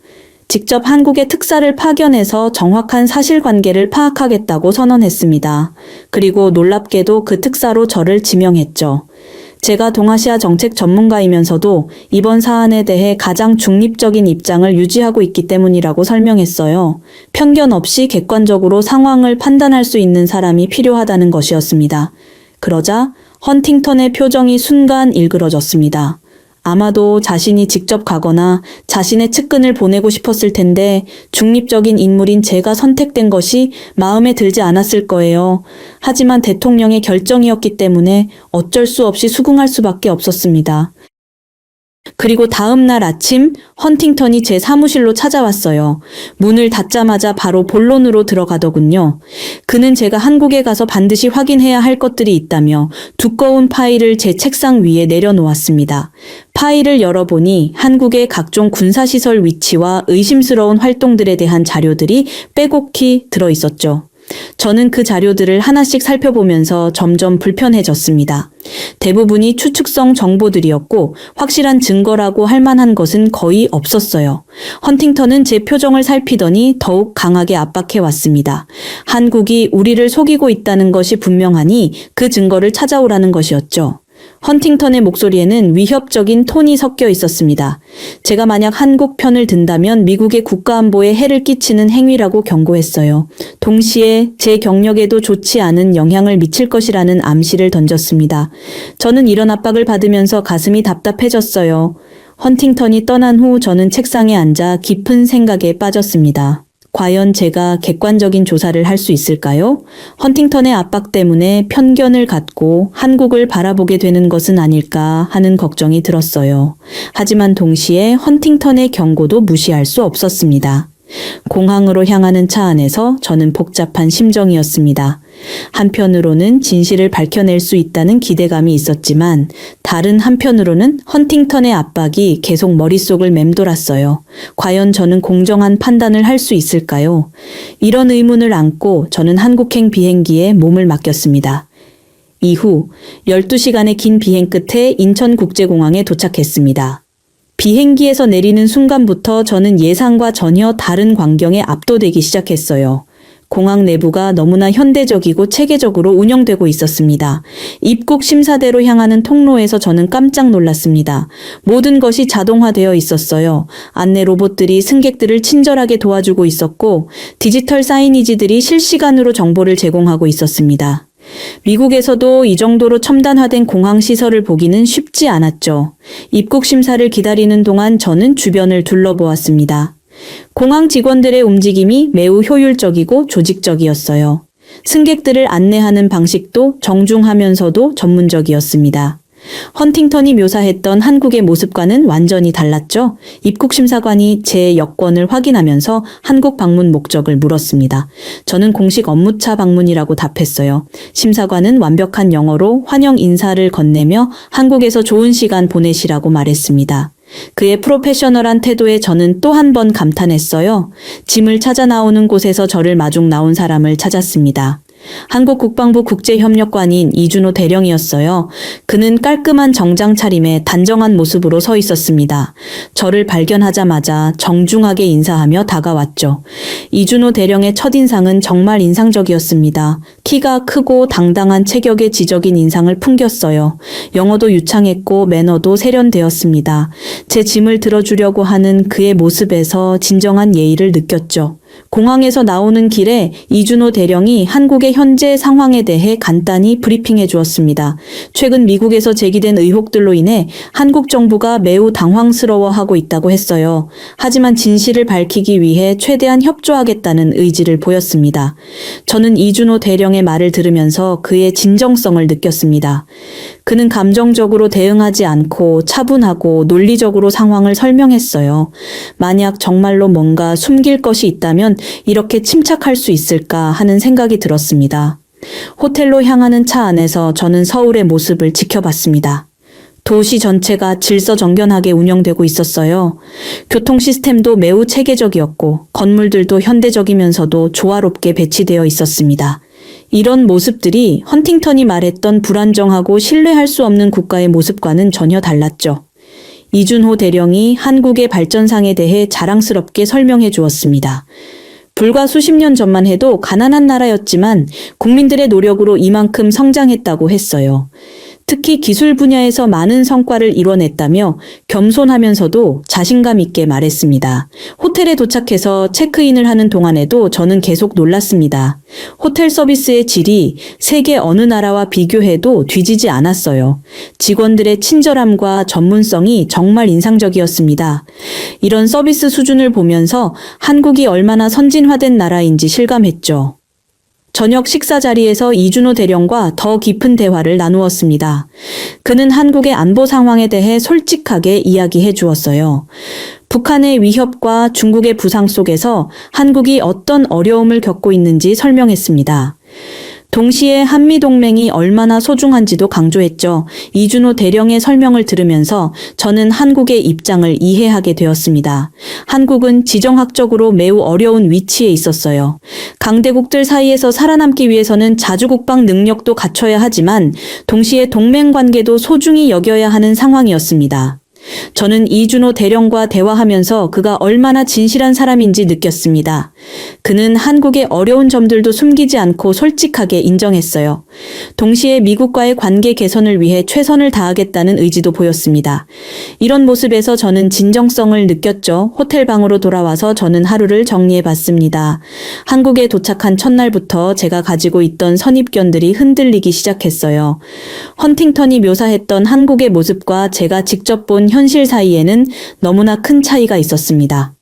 직접 한국의 특사를 파견해서 정확한 사실관계를 파악하겠다고 선언했습니다. 그리고 놀랍게도 그 특사로 저를 지명했죠. 제가 동아시아 정책 전문가이면서도 이번 사안에 대해 가장 중립적인 입장을 유지하고 있기 때문이라고 설명했어요. 편견 없이 객관적으로 상황을 판단할 수 있는 사람이 필요하다는 것이었습니다. 그러자 헌팅턴의 표정이 순간 일그러졌습니다. 아마도 자신이 직접 가거나 자신의 측근을 보내고 싶었을 텐데 중립적인 인물인 제가 선택된 것이 마음에 들지 않았을 거예요. 하지만 대통령의 결정이었기 때문에 어쩔 수 없이 수긍할 수밖에 없었습니다. 그리고 다음 날 아침 헌팅턴이 제 사무실로 찾아왔어요. 문을 닫자마자 바로 본론으로 들어가더군요. 그는 제가 한국에 가서 반드시 확인해야 할 것들이 있다며 두꺼운 파일을 제 책상 위에 내려놓았습니다. 파일을 열어보니 한국의 각종 군사시설 위치와 의심스러운 활동들에 대한 자료들이 빼곡히 들어있었죠. 저는 그 자료들을 하나씩 살펴보면서 점점 불편해졌습니다. 대부분이 추측성 정보들이었고 확실한 증거라고 할 만한 것은 거의 없었어요. 헌팅턴은 제 표정을 살피더니 더욱 강하게 압박해왔습니다. 한국이 우리를 속이고 있다는 것이 분명하니 그 증거를 찾아오라는 것이었죠. 헌팅턴의 목소리에는 위협적인 톤이 섞여 있었습니다. 제가 만약 한국 편을 든다면 미국의 국가안보에 해를 끼치는 행위라고 경고했어요. 동시에 제 경력에도 좋지 않은 영향을 미칠 것이라는 암시를 던졌습니다. 저는 이런 압박을 받으면서 가슴이 답답해졌어요. 헌팅턴이 떠난 후 저는 책상에 앉아 깊은 생각에 빠졌습니다. 과연 제가 객관적인 조사를 할 수 있을까요? 헌팅턴의 압박 때문에 편견을 갖고 한국을 바라보게 되는 것은 아닐까 하는 걱정이 들었어요. 하지만 동시에 헌팅턴의 경고도 무시할 수 없었습니다. 공항으로 향하는 차 안에서 저는 복잡한 심정이었습니다. 한편으로는 진실을 밝혀낼 수 있다는 기대감이 있었지만 다른 한편으로는 헌팅턴의 압박이 계속 머릿속을 맴돌았어요. 과연 저는 공정한 판단을 할 수 있을까요? 이런 의문을 안고 저는 한국행 비행기에 몸을 맡겼습니다. 이후 12시간의 긴 비행 끝에 인천국제공항에 도착했습니다. 비행기에서 내리는 순간부터 저는 예상과 전혀 다른 광경에 압도되기 시작했어요. 공항 내부가 너무나 현대적이고 체계적으로 운영되고 있었습니다. 입국 심사대로 향하는 통로에서 저는 깜짝 놀랐습니다. 모든 것이 자동화되어 있었어요. 안내 로봇들이 승객들을 친절하게 도와주고 있었고 디지털 사이니지들이 실시간으로 정보를 제공하고 있었습니다. 미국에서도 이 정도로 첨단화된 공항 시설을 보기는 쉽지 않았죠. 입국 심사를 기다리는 동안 저는 주변을 둘러보았습니다. 공항 직원들의 움직임이 매우 효율적이고 조직적이었어요. 승객들을 안내하는 방식도 정중하면서도 전문적이었습니다. 헌팅턴이 묘사했던 한국의 모습과는 완전히 달랐죠. 입국심사관이 제 여권을 확인하면서 한국 방문 목적을 물었습니다. 저는 공식 업무차 방문이라고 답했어요. 심사관은 완벽한 영어로 환영 인사를 건네며 한국에서 좋은 시간 보내시라고 말했습니다. 그의 프로페셔널한 태도에 저는 또 한 번 감탄했어요. 짐을 찾아 나오는 곳에서 저를 마중 나온 사람을 찾았습니다. 한국 국방부 국제협력관인 이준호 대령이었어요. 그는 깔끔한 정장 차림에 단정한 모습으로 서 있었습니다. 저를 발견하자마자 정중하게 인사하며 다가왔죠. 이준호 대령의 첫인상은 정말 인상적이었습니다. 키가 크고 당당한 체격의 지적인 인상을 풍겼어요. 영어도 유창했고 매너도 세련되었습니다. 제 짐을 들어주려고 하는 그의 모습에서 진정한 예의를 느꼈죠. 공항에서 나오는 길에 이준호 대령이 한국의 현재 상황에 대해 간단히 브리핑해 주었습니다. 최근 미국에서 제기된 의혹들로 인해 한국 정부가 매우 당황스러워하고 있다고 했어요. 하지만 진실을 밝히기 위해 최대한 협조하겠다는 의지를 보였습니다. 저는 이준호 대령의 말을 들으면서 그의 진정성을 느꼈습니다. 그는 감정적으로 대응하지 않고 차분하고 논리적으로 상황을 설명했어요. 만약 정말로 뭔가 숨길 것이 있다면 이렇게 침착할 수 있을까 하는 생각이 들었습니다. 호텔로 향하는 차 안에서 저는 서울의 모습을 지켜봤습니다. 도시 전체가 질서정연하게 운영되고 있었어요. 교통 시스템도 매우 체계적이었고 건물들도 현대적이면서도 조화롭게 배치되어 있었습니다. 이런 모습들이 헌팅턴이 말했던 불안정하고 신뢰할 수 없는 국가의 모습과는 전혀 달랐죠. 이준호 대령이 한국의 발전상에 대해 자랑스럽게 설명해 주었습니다. 불과 수십 년 전만 해도 가난한 나라였지만 국민들의 노력으로 이만큼 성장했다고 했어요. 특히 기술 분야에서 많은 성과를 이뤄냈다며 겸손하면서도 자신감 있게 말했습니다. 호텔에 도착해서 체크인을 하는 동안에도 저는 계속 놀랐습니다. 호텔 서비스의 질이 세계 어느 나라와 비교해도 뒤지지 않았어요. 직원들의 친절함과 전문성이 정말 인상적이었습니다. 이런 서비스 수준을 보면서 한국이 얼마나 선진화된 나라인지 실감했죠. 저녁 식사 자리에서 이준호 대령과 더 깊은 대화를 나누었습니다. 그는 한국의 안보 상황에 대해 솔직하게 이야기해 주었어요. 북한의 위협과 중국의 부상 속에서 한국이 어떤 어려움을 겪고 있는지 설명했습니다. 동시에 한미동맹이 얼마나 소중한지도 강조했죠. 이준호 대령의 설명을 들으면서 저는 한국의 입장을 이해하게 되었습니다. 한국은 지정학적으로 매우 어려운 위치에 있었어요. 강대국들 사이에서 살아남기 위해서는 자주국방 능력도 갖춰야 하지만 동시에 동맹 관계도 소중히 여겨야 하는 상황이었습니다. 저는 이준호 대령과 대화하면서 그가 얼마나 진실한 사람인지 느꼈습니다. 그는 한국의 어려운 점들도 숨기지 않고 솔직하게 인정했어요. 동시에 미국과의 관계 개선을 위해 최선을 다하겠다는 의지도 보였습니다. 이런 모습에서 저는 진정성을 느꼈죠. 호텔 방으로 돌아와서 저는 하루를 정리해봤습니다. 한국에 도착한 첫날부터 제가 가지고 있던 선입견들이 흔들리기 시작했어요. 헌팅턴이 묘사했던 한국의 모습과 제가 직접 본 현실 사이에는 너무나 큰 차이가 있었습니다.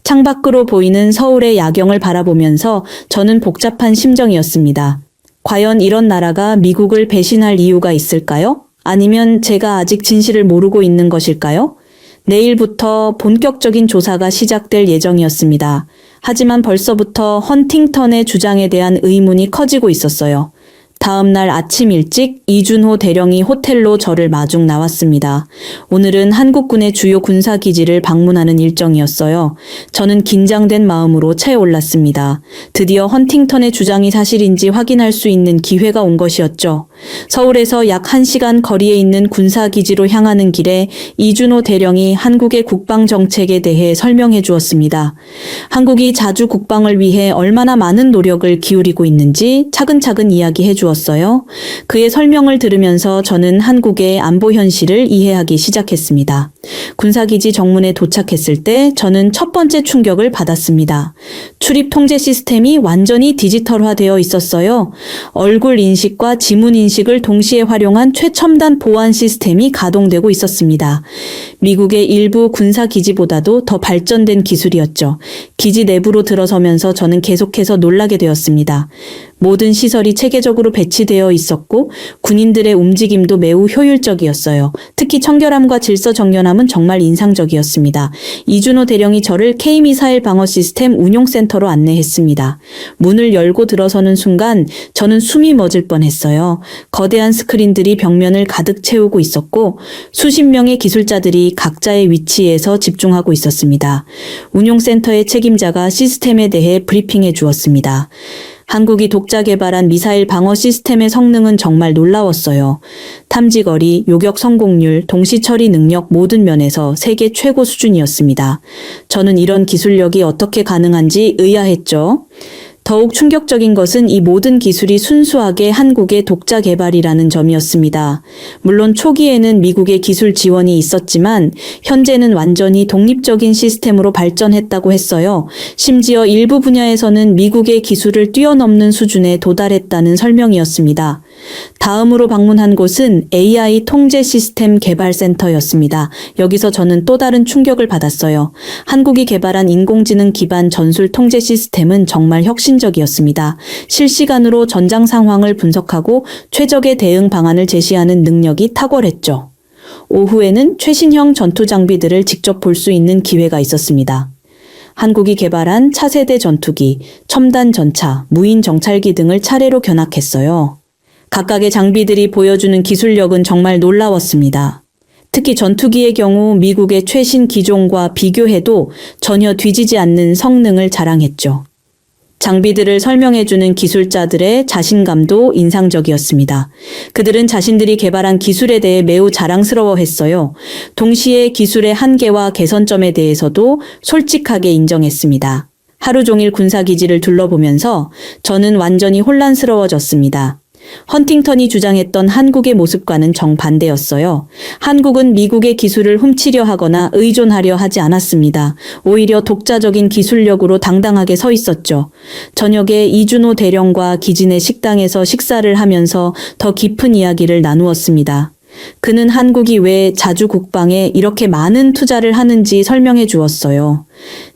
창밖으로 보이는 서울의 야경을 바라보면서 저는 복잡한 심정이었습니다. 과연 이런 나라가 미국을 배신할 이유가 있을까요? 아니면 제가 아직 진실을 모르고 있는 것일까요? 내일부터 본격적인 조사가 시작될 예정이었습니다. 하지만 벌써부터 헌팅턴의 주장에 대한 의문이 커지고 있었어요. 다음 날 아침 일찍 이준호 대령이 호텔로 저를 마중 나왔습니다. 오늘은 한국군의 주요 군사기지를 방문하는 일정이었어요. 저는 긴장된 마음으로 차에 올랐습니다. 드디어 헌팅턴의 주장이 사실인지 확인할 수 있는 기회가 온 것이었죠. 서울에서 약 1시간 거리에 있는 군사기지로 향하는 길에 이준호 대령이 한국의 국방정책에 대해 설명해 주었습니다. 한국이 자주 국방을 위해 얼마나 많은 노력을 기울이고 있는지 차근차근 이야기해 주었어요. 그의 설명을 들으면서 저는 한국의 안보 현실을 이해하기 시작했습니다. 군사기지 정문에 도착했을 때 저는 첫 번째 충격을 받았습니다. 출입 통제 시스템이 완전히 디지털화되어 있었어요. 얼굴 인식과 지문 인식을 동시에 활용한 최첨단 보안 시스템이 가동되고 있었습니다. 미국의 일부 군사기지보다도 더 발전된 기술이었죠. 기지 내부로 들어서면서 저는 계속해서 놀라게 되었습니다. 모든 시설이 체계적으로 배치되어 있었고 군인들의 움직임도 매우 효율적이었어요. 특히 청결함과 질서 정연함은 정말 인상적이었습니다. 이준호 대령이 저를 K-미사일 방어 시스템 운용센터로 안내했습니다. 문을 열고 들어서는 순간 저는 숨이 멎을 뻔했어요. 거대한 스크린들이 벽면을 가득 채우고 있었고 수십 명의 기술자들이 각자의 위치에서 집중하고 있었습니다. 운용센터의 책임자가 시스템에 대해 브리핑해 주었습니다. 한국이 독자 개발한 미사일 방어 시스템의 성능은 정말 놀라웠어요. 탐지거리, 요격 성공률, 동시 처리 능력 모든 면에서 세계 최고 수준이었습니다. 저는 이런 기술력이 어떻게 가능한지 의아했죠. 더욱 충격적인 것은 이 모든 기술이 순수하게 한국의 독자 개발이라는 점이었습니다. 물론 초기에는 미국의 기술 지원이 있었지만 현재는 완전히 독립적인 시스템으로 발전했다고 했어요. 심지어 일부 분야에서는 미국의 기술을 뛰어넘는 수준에 도달했다는 설명이었습니다. 다음으로 방문한 곳은 AI 통제 시스템 개발센터였습니다. 여기서 저는 또 다른 충격을 받았어요. 한국이 개발한 인공지능 기반 전술 통제 시스템은 정말 혁신적이었습니다. 실시간으로 전장 상황을 분석하고 최적의 대응 방안을 제시하는 능력이 탁월했죠. 오후에는 최신형 전투 장비들을 직접 볼 수 있는 기회가 있었습니다. 한국이 개발한 차세대 전투기, 첨단 전차, 무인 정찰기 등을 차례로 견학했어요. 각각의 장비들이 보여주는 기술력은 정말 놀라웠습니다. 특히 전투기의 경우 미국의 최신 기종과 비교해도 전혀 뒤지지 않는 성능을 자랑했죠. 장비들을 설명해주는 기술자들의 자신감도 인상적이었습니다. 그들은 자신들이 개발한 기술에 대해 매우 자랑스러워했어요. 동시에 기술의 한계와 개선점에 대해서도 솔직하게 인정했습니다. 하루 종일 군사기지를 둘러보면서 저는 완전히 혼란스러워졌습니다. 헌팅턴이 주장했던 한국의 모습과는 정반대였어요. 한국은 미국의 기술을 훔치려 하거나 의존하려 하지 않았습니다. 오히려 독자적인 기술력으로 당당하게 서 있었죠. 저녁에 이준호 대령과 기지 내 식당에서 식사를 하면서 더 깊은 이야기를 나누었습니다. 그는 한국이 왜 자주 국방에 이렇게 많은 투자를 하는지 설명해 주었어요.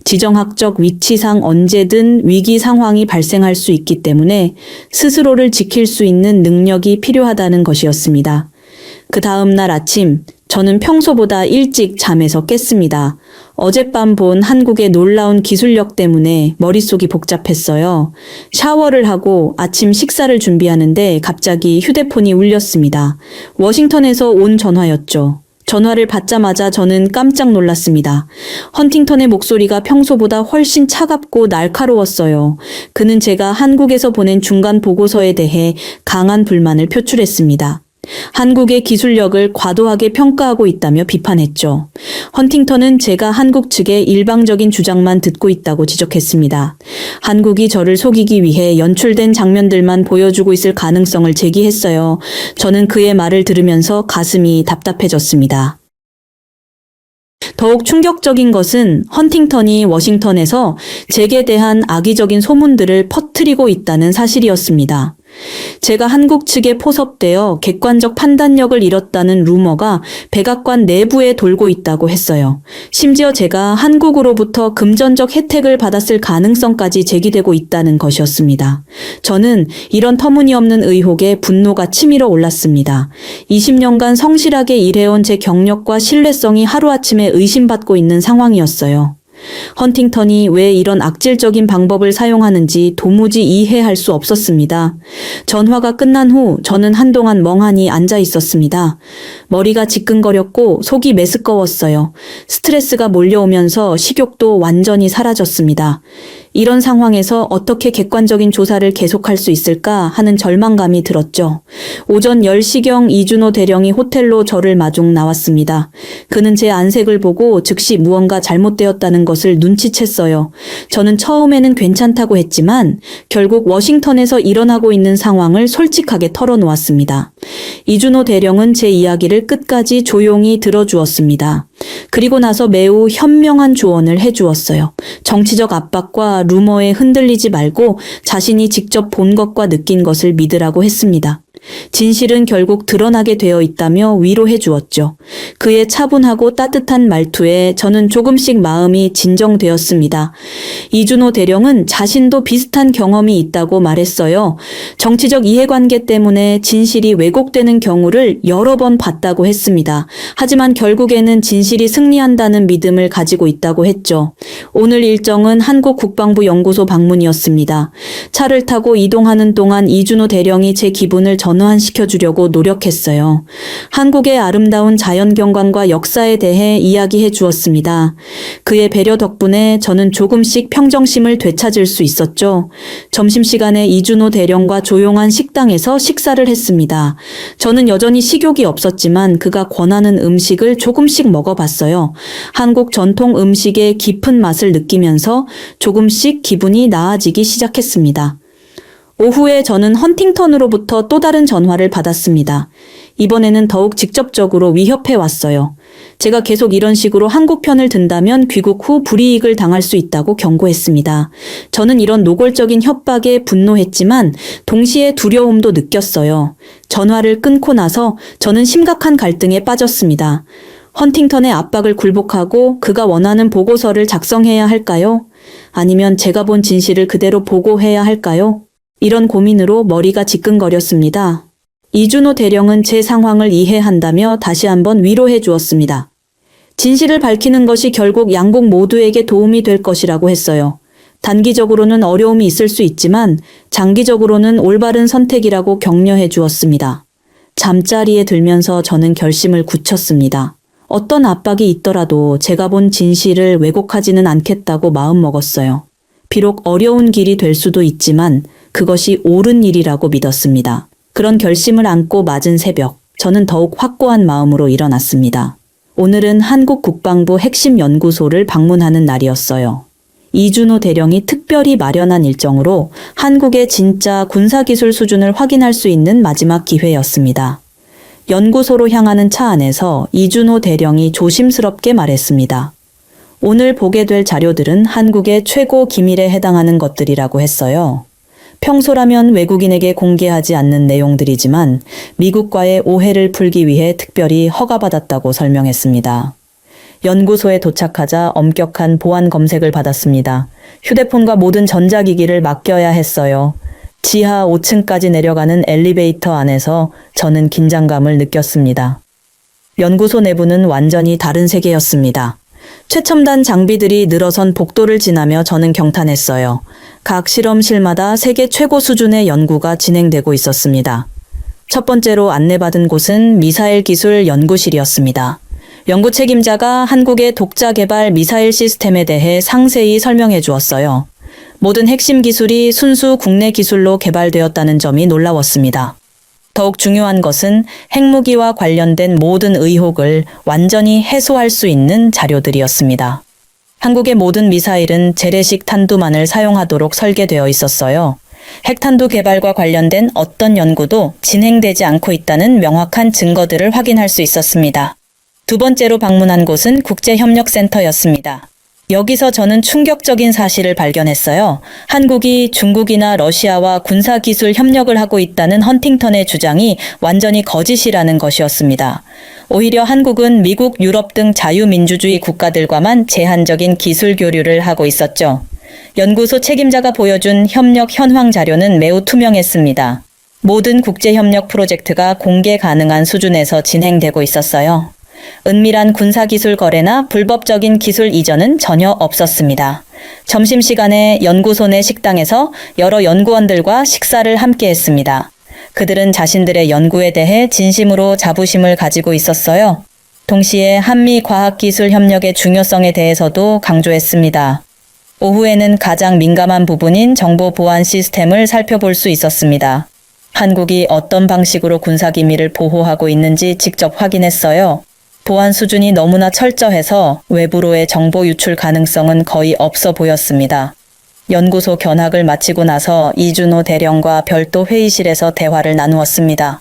지정학적 위치상 언제든 위기 상황이 발생할 수 있기 때문에 스스로를 지킬 수 있는 능력이 필요하다는 것이었습니다. 그 다음 날 아침, 저는 평소보다 일찍 잠에서 깼습니다. 어젯밤 본 한국의 놀라운 기술력 때문에 머릿속이 복잡했어요. 샤워를 하고 아침 식사를 준비하는데 갑자기 휴대폰이 울렸습니다. 워싱턴에서 온 전화였죠. 전화를 받자마자 저는 깜짝 놀랐습니다. 헌팅턴의 목소리가 평소보다 훨씬 차갑고 날카로웠어요. 그는 제가 한국에서 보낸 중간 보고서에 대해 강한 불만을 표출했습니다. 한국의 기술력을 과도하게 평가하고 있다며 비판했죠. 헌팅턴은 제가 한국 측의 일방적인 주장만 듣고 있다고 지적했습니다. 한국이 저를 속이기 위해 연출된 장면들만 보여주고 있을 가능성을 제기했어요. 저는 그의 말을 들으면서 가슴이 답답해졌습니다. 더욱 충격적인 것은 헌팅턴이 워싱턴에서 제게 대한 악의적인 소문들을 퍼뜨리고 있다는 사실이었습니다. 제가 한국 측에 포섭되어 객관적 판단력을 잃었다는 루머가 백악관 내부에 돌고 있다고 했어요. 심지어 제가 한국으로부터 금전적 혜택을 받았을 가능성까지 제기되고 있다는 것이었습니다. 저는 이런 터무니없는 의혹에 분노가 치밀어 올랐습니다. 20년간 성실하게 일해온 제 경력과 신뢰성이 하루아침에 의심받고 있는 상황이었어요. 헌팅턴이 왜 이런 악질적인 방법을 사용하는지 도무지 이해할 수 없었습니다. 전화가 끝난 후 저는 한동안 멍하니 앉아 있었습니다. 머리가 지끈거렸고 속이 메스꺼웠어요. 스트레스가 몰려오면서 식욕도 완전히 사라졌습니다. 이런 상황에서 어떻게 객관적인 조사를 계속할 수 있을까 하는 절망감이 들었죠. 오전 10시경 이준호 대령이 호텔로 저를 마중 나왔습니다. 그는 제 안색을 보고 즉시 무언가 잘못되었다는 것을 눈치챘어요. 저는 처음에는 괜찮다고 했지만 결국 워싱턴에서 일어나고 있는 상황을 솔직하게 털어놓았습니다. 이준호 대령은 제 이야기를 끝까지 조용히 들어주었습니다. 그리고 나서 매우 현명한 조언을 해주었어요. 정치적 압박과 루머에 흔들리지 말고 자신이 직접 본 것과 느낀 것을 믿으라고 했습니다. 진실은 결국 드러나게 되어 있다며 위로해 주었죠. 그의 차분하고 따뜻한 말투에 저는 조금씩 마음이 진정되었습니다. 이준호 대령은 자신도 비슷한 경험이 있다고 말했어요. 정치적 이해관계 때문에 진실이 왜곡되는 경우를 여러 번 봤다고 했습니다. 하지만 결국에는 진실이 승리한다는 믿음을 가지고 있다고 했죠. 오늘 일정은 한국 국방부 연구소 방문이었습니다. 차를 타고 이동하는 동안 이준호 대령이 제 기분을 전환시켜주려고 노력했어요. 한국의 아름다운 자연경관과 역사에 대해 이야기해 주었습니다. 그의 배려 덕분에 저는 조금씩 평정심을 되찾을 수 있었죠. 점심시간에 이준호 대령과 조용한 식당에서 식사를 했습니다. 저는 여전히 식욕이 없었지만 그가 권하는 음식을 조금씩 먹어봤어요. 한국 전통 음식의 깊은 맛을 느끼면서 조금씩 기분이 나아지기 시작했습니다. 오후에 저는 헌팅턴으로부터 또 다른 전화를 받았습니다. 이번에는 더욱 직접적으로 위협해 왔어요. 제가 계속 이런 식으로 한국 편을 든다면 귀국 후 불이익을 당할 수 있다고 경고했습니다. 저는 이런 노골적인 협박에 분노했지만 동시에 두려움도 느꼈어요. 전화를 끊고 나서 저는 심각한 갈등에 빠졌습니다. 헌팅턴의 압박을 굴복하고 그가 원하는 보고서를 작성해야 할까요? 아니면 제가 본 진실을 그대로 보고해야 할까요? 이런 고민으로 머리가 지끈거렸습니다. 이준호 대령은 제 상황을 이해한다며 다시 한번 위로해 주었습니다. 진실을 밝히는 것이 결국 양국 모두에게 도움이 될 것이라고 했어요. 단기적으로는 어려움이 있을 수 있지만 장기적으로는 올바른 선택이라고 격려해 주었습니다. 잠자리에 들면서 저는 결심을 굳혔습니다. 어떤 압박이 있더라도 제가 본 진실을 왜곡하지는 않겠다고 마음먹었어요. 비록 어려운 길이 될 수도 있지만 그것이 옳은 일이라고 믿었습니다. 그런 결심을 안고 맞은 새벽, 저는 더욱 확고한 마음으로 일어났습니다. 오늘은 한국 국방부 핵심 연구소를 방문하는 날이었어요. 이준호 대령이 특별히 마련한 일정으로 한국의 진짜 군사기술 수준을 확인할 수 있는 마지막 기회였습니다. 연구소로 향하는 차 안에서 이준호 대령이 조심스럽게 말했습니다. 오늘 보게 될 자료들은 한국의 최고 기밀에 해당하는 것들이라고 했어요. 평소라면 외국인에게 공개하지 않는 내용들이지만 미국과의 오해를 풀기 위해 특별히 허가받았다고 설명했습니다. 연구소에 도착하자 엄격한 보안 검색을 받았습니다. 휴대폰과 모든 전자기기를 맡겨야 했어요. 지하 5층까지 내려가는 엘리베이터 안에서 저는 긴장감을 느꼈습니다. 연구소 내부는 완전히 다른 세계였습니다. 최첨단 장비들이 늘어선 복도를 지나며 저는 경탄했어요. 각 실험실마다 세계 최고 수준의 연구가 진행되고 있었습니다. 첫 번째로 안내받은 곳은 미사일 기술 연구실이었습니다. 연구 책임자가 한국의 독자 개발 미사일 시스템에 대해 상세히 설명해 주었어요. 모든 핵심 기술이 순수 국내 기술로 개발되었다는 점이 놀라웠습니다. 더욱 중요한 것은 핵무기와 관련된 모든 의혹을 완전히 해소할 수 있는 자료들이었습니다. 한국의 모든 미사일은 재래식 탄두만을 사용하도록 설계되어 있었어요. 핵탄두 개발과 관련된 어떤 연구도 진행되지 않고 있다는 명확한 증거들을 확인할 수 있었습니다. 두 번째로 방문한 곳은 국제협력센터였습니다. 여기서 저는 충격적인 사실을 발견했어요. 한국이 중국이나 러시아와 군사기술 협력을 하고 있다는 헌팅턴의 주장이 완전히 거짓이라는 것이었습니다. 오히려 한국은 미국, 유럽 등 자유민주주의 국가들과만 제한적인 기술 교류를 하고 있었죠. 연구소 책임자가 보여준 협력 현황 자료는 매우 투명했습니다. 모든 국제협력 프로젝트가 공개 가능한 수준에서 진행되고 있었어요. 은밀한 군사기술 거래나 불법적인 기술 이전은 전혀 없었습니다. 점심시간에 연구소 내 식당에서 여러 연구원들과 식사를 함께 했습니다. 그들은 자신들의 연구에 대해 진심으로 자부심을 가지고 있었어요. 동시에 한미 과학기술 협력의 중요성에 대해서도 강조했습니다. 오후에는 가장 민감한 부분인 정보 보안 시스템을 살펴볼 수 있었습니다. 한국이 어떤 방식으로 군사기밀을 보호하고 있는지 직접 확인했어요. 보안 수준이 너무나 철저해서 외부로의 정보 유출 가능성은 거의 없어 보였습니다. 연구소 견학을 마치고 나서 이준호 대령과 별도 회의실에서 대화를 나누었습니다.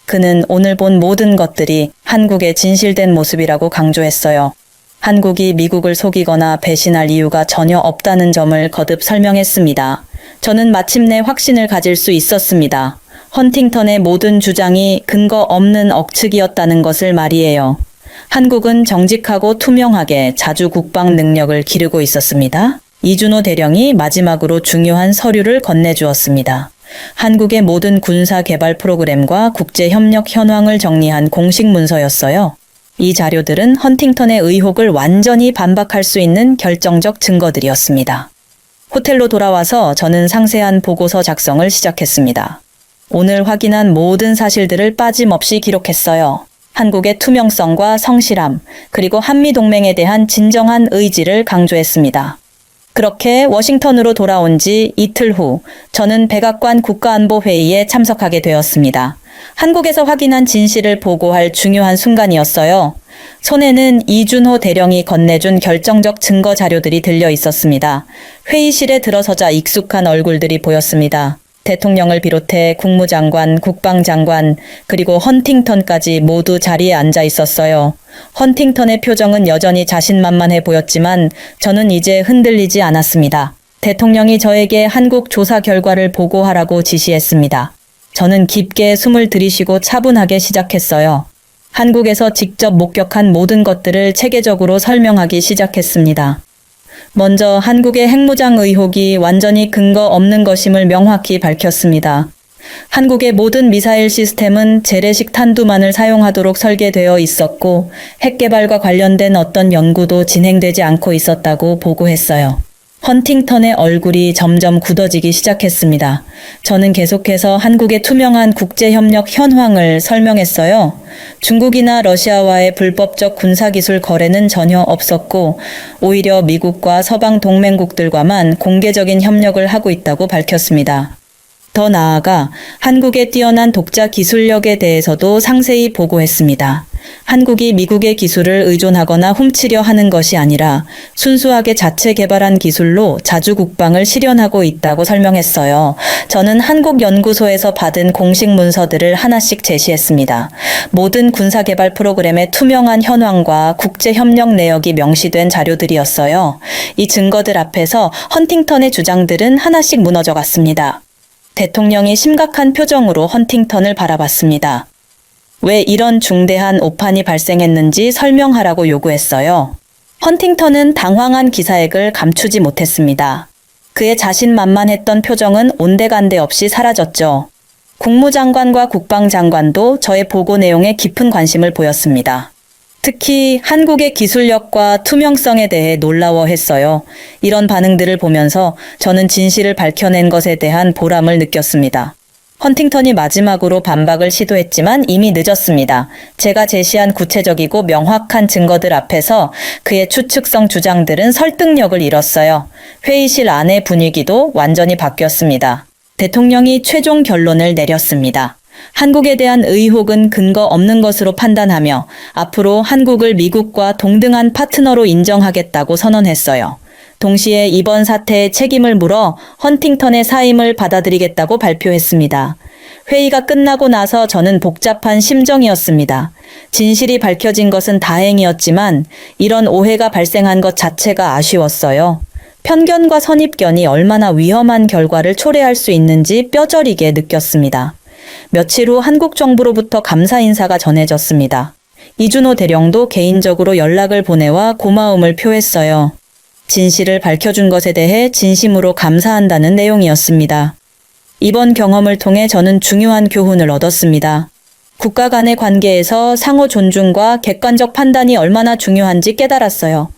그는 오늘 본 모든 것들이 한국의 진실된 모습이라고 강조했어요. 한국이 미국을 속이거나 배신할 이유가 전혀 없다는 점을 거듭 설명했습니다. 저는 마침내 확신을 가질 수 있었습니다. 헌팅턴의 모든 주장이 근거 없는 억측이었다는 것을 말이에요. 한국은 정직하고 투명하게 자주 국방 능력을 기르고 있었습니다. 이준호 대령이 마지막으로 중요한 서류를 건네주었습니다. 한국의 모든 군사 개발 프로그램과 국제협력 현황을 정리한 공식 문서였어요. 이 자료들은 헌팅턴의 의혹을 완전히 반박할 수 있는 결정적 증거들이었습니다. 호텔로 돌아와서 저는 상세한 보고서 작성을 시작했습니다. 오늘 확인한 모든 사실들을 빠짐없이 기록했어요. 한국의 투명성과 성실함, 그리고 한미동맹에 대한 진정한 의지를 강조했습니다. 그렇게 워싱턴으로 돌아온 지 이틀 후 저는 백악관 국가안보회의에 참석하게 되었습니다. 한국에서 확인한 진실을 보고할 중요한 순간이었어요. 손에는 이준호 대령이 건네준 결정적 증거 자료들이 들려 있었습니다. 회의실에 들어서자 익숙한 얼굴들이 보였습니다. 대통령을 비롯해 국무장관, 국방장관, 그리고 헌팅턴까지 모두 자리에 앉아 있었어요. 헌팅턴의 표정은 여전히 자신만만해 보였지만 저는 이제 흔들리지 않았습니다. 대통령이 저에게 한국 조사 결과를 보고하라고 지시했습니다. 저는 깊게 숨을 들이쉬고 차분하게 시작했어요. 한국에서 직접 목격한 모든 것들을 체계적으로 설명하기 시작했습니다. 먼저 한국의 핵무장 의혹이 완전히 근거 없는 것임을 명확히 밝혔습니다. 한국의 모든 미사일 시스템은 재래식 탄두만을 사용하도록 설계되어 있었고 핵 개발과 관련된 어떤 연구도 진행되지 않고 있었다고 보고했어요. 헌팅턴의 얼굴이 점점 굳어지기 시작했습니다. 저는 계속해서 한국의 투명한 국제협력 현황을 설명했어요. 중국이나 러시아와의 불법적 군사기술 거래는 전혀 없었고 오히려 미국과 서방 동맹국들과만 공개적인 협력을 하고 있다고 밝혔습니다. 더 나아가 한국의 뛰어난 독자 기술력에 대해서도 상세히 보고했습니다. 한국이 미국의 기술을 의존하거나 훔치려 하는 것이 아니라 순수하게 자체 개발한 기술로 자주 국방을 실현하고 있다고 설명했어요. 저는 한국 연구소에서 받은 공식 문서들을 하나씩 제시했습니다. 모든 군사개발 프로그램의 투명한 현황과 국제협력 내역이 명시된 자료들이었어요. 이 증거들 앞에서 헌팅턴의 주장들은 하나씩 무너져갔습니다. 대통령이 심각한 표정으로 헌팅턴을 바라봤습니다. 왜 이런 중대한 오판이 발생했는지 설명하라고 요구했어요. 헌팅턴은 당황한 기사액을 감추지 못했습니다. 그의 자신만만했던 표정은 온데간데 없이 사라졌죠. 국무장관과 국방장관도 저의 보고 내용에 깊은 관심을 보였습니다. 특히 한국의 기술력과 투명성에 대해 놀라워했어요. 이런 반응들을 보면서 저는 진실을 밝혀낸 것에 대한 보람을 느꼈습니다. 헌팅턴이 마지막으로 반박을 시도했지만 이미 늦었습니다. 제가 제시한 구체적이고 명확한 증거들 앞에서 그의 추측성 주장들은 설득력을 잃었어요. 회의실 안의 분위기도 완전히 바뀌었습니다. 대통령이 최종 결론을 내렸습니다. 한국에 대한 의혹은 근거 없는 것으로 판단하며 앞으로 한국을 미국과 동등한 파트너로 인정하겠다고 선언했어요. 동시에 이번 사태의 책임을 물어 헌팅턴의 사임을 받아들이겠다고 발표했습니다. 회의가 끝나고 나서 저는 복잡한 심정이었습니다. 진실이 밝혀진 것은 다행이었지만 이런 오해가 발생한 것 자체가 아쉬웠어요. 편견과 선입견이 얼마나 위험한 결과를 초래할 수 있는지 뼈저리게 느꼈습니다. 며칠 후 한국 정부로부터 감사 인사가 전해졌습니다. 이준호 대령도 개인적으로 연락을 보내와 고마움을 표했어요. 진실을 밝혀준 것에 대해 진심으로 감사한다는 내용이었습니다. 이번 경험을 통해 저는 중요한 교훈을 얻었습니다. 국가 간의 관계에서 상호 존중과 객관적 판단이 얼마나 중요한지 깨달았어요.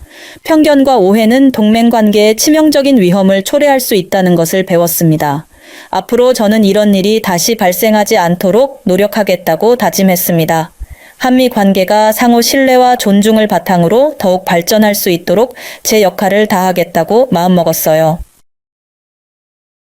편견과 오해는 동맹 관계에 치명적인 위험을 초래할 수 있다는 것을 배웠습니다. 앞으로 저는 이런 일이 다시 발생하지 않도록 노력하겠다고 다짐했습니다. 한미 관계가 상호 신뢰와 존중을 바탕으로 더욱 발전할 수 있도록 제 역할을 다하겠다고 마음먹었어요.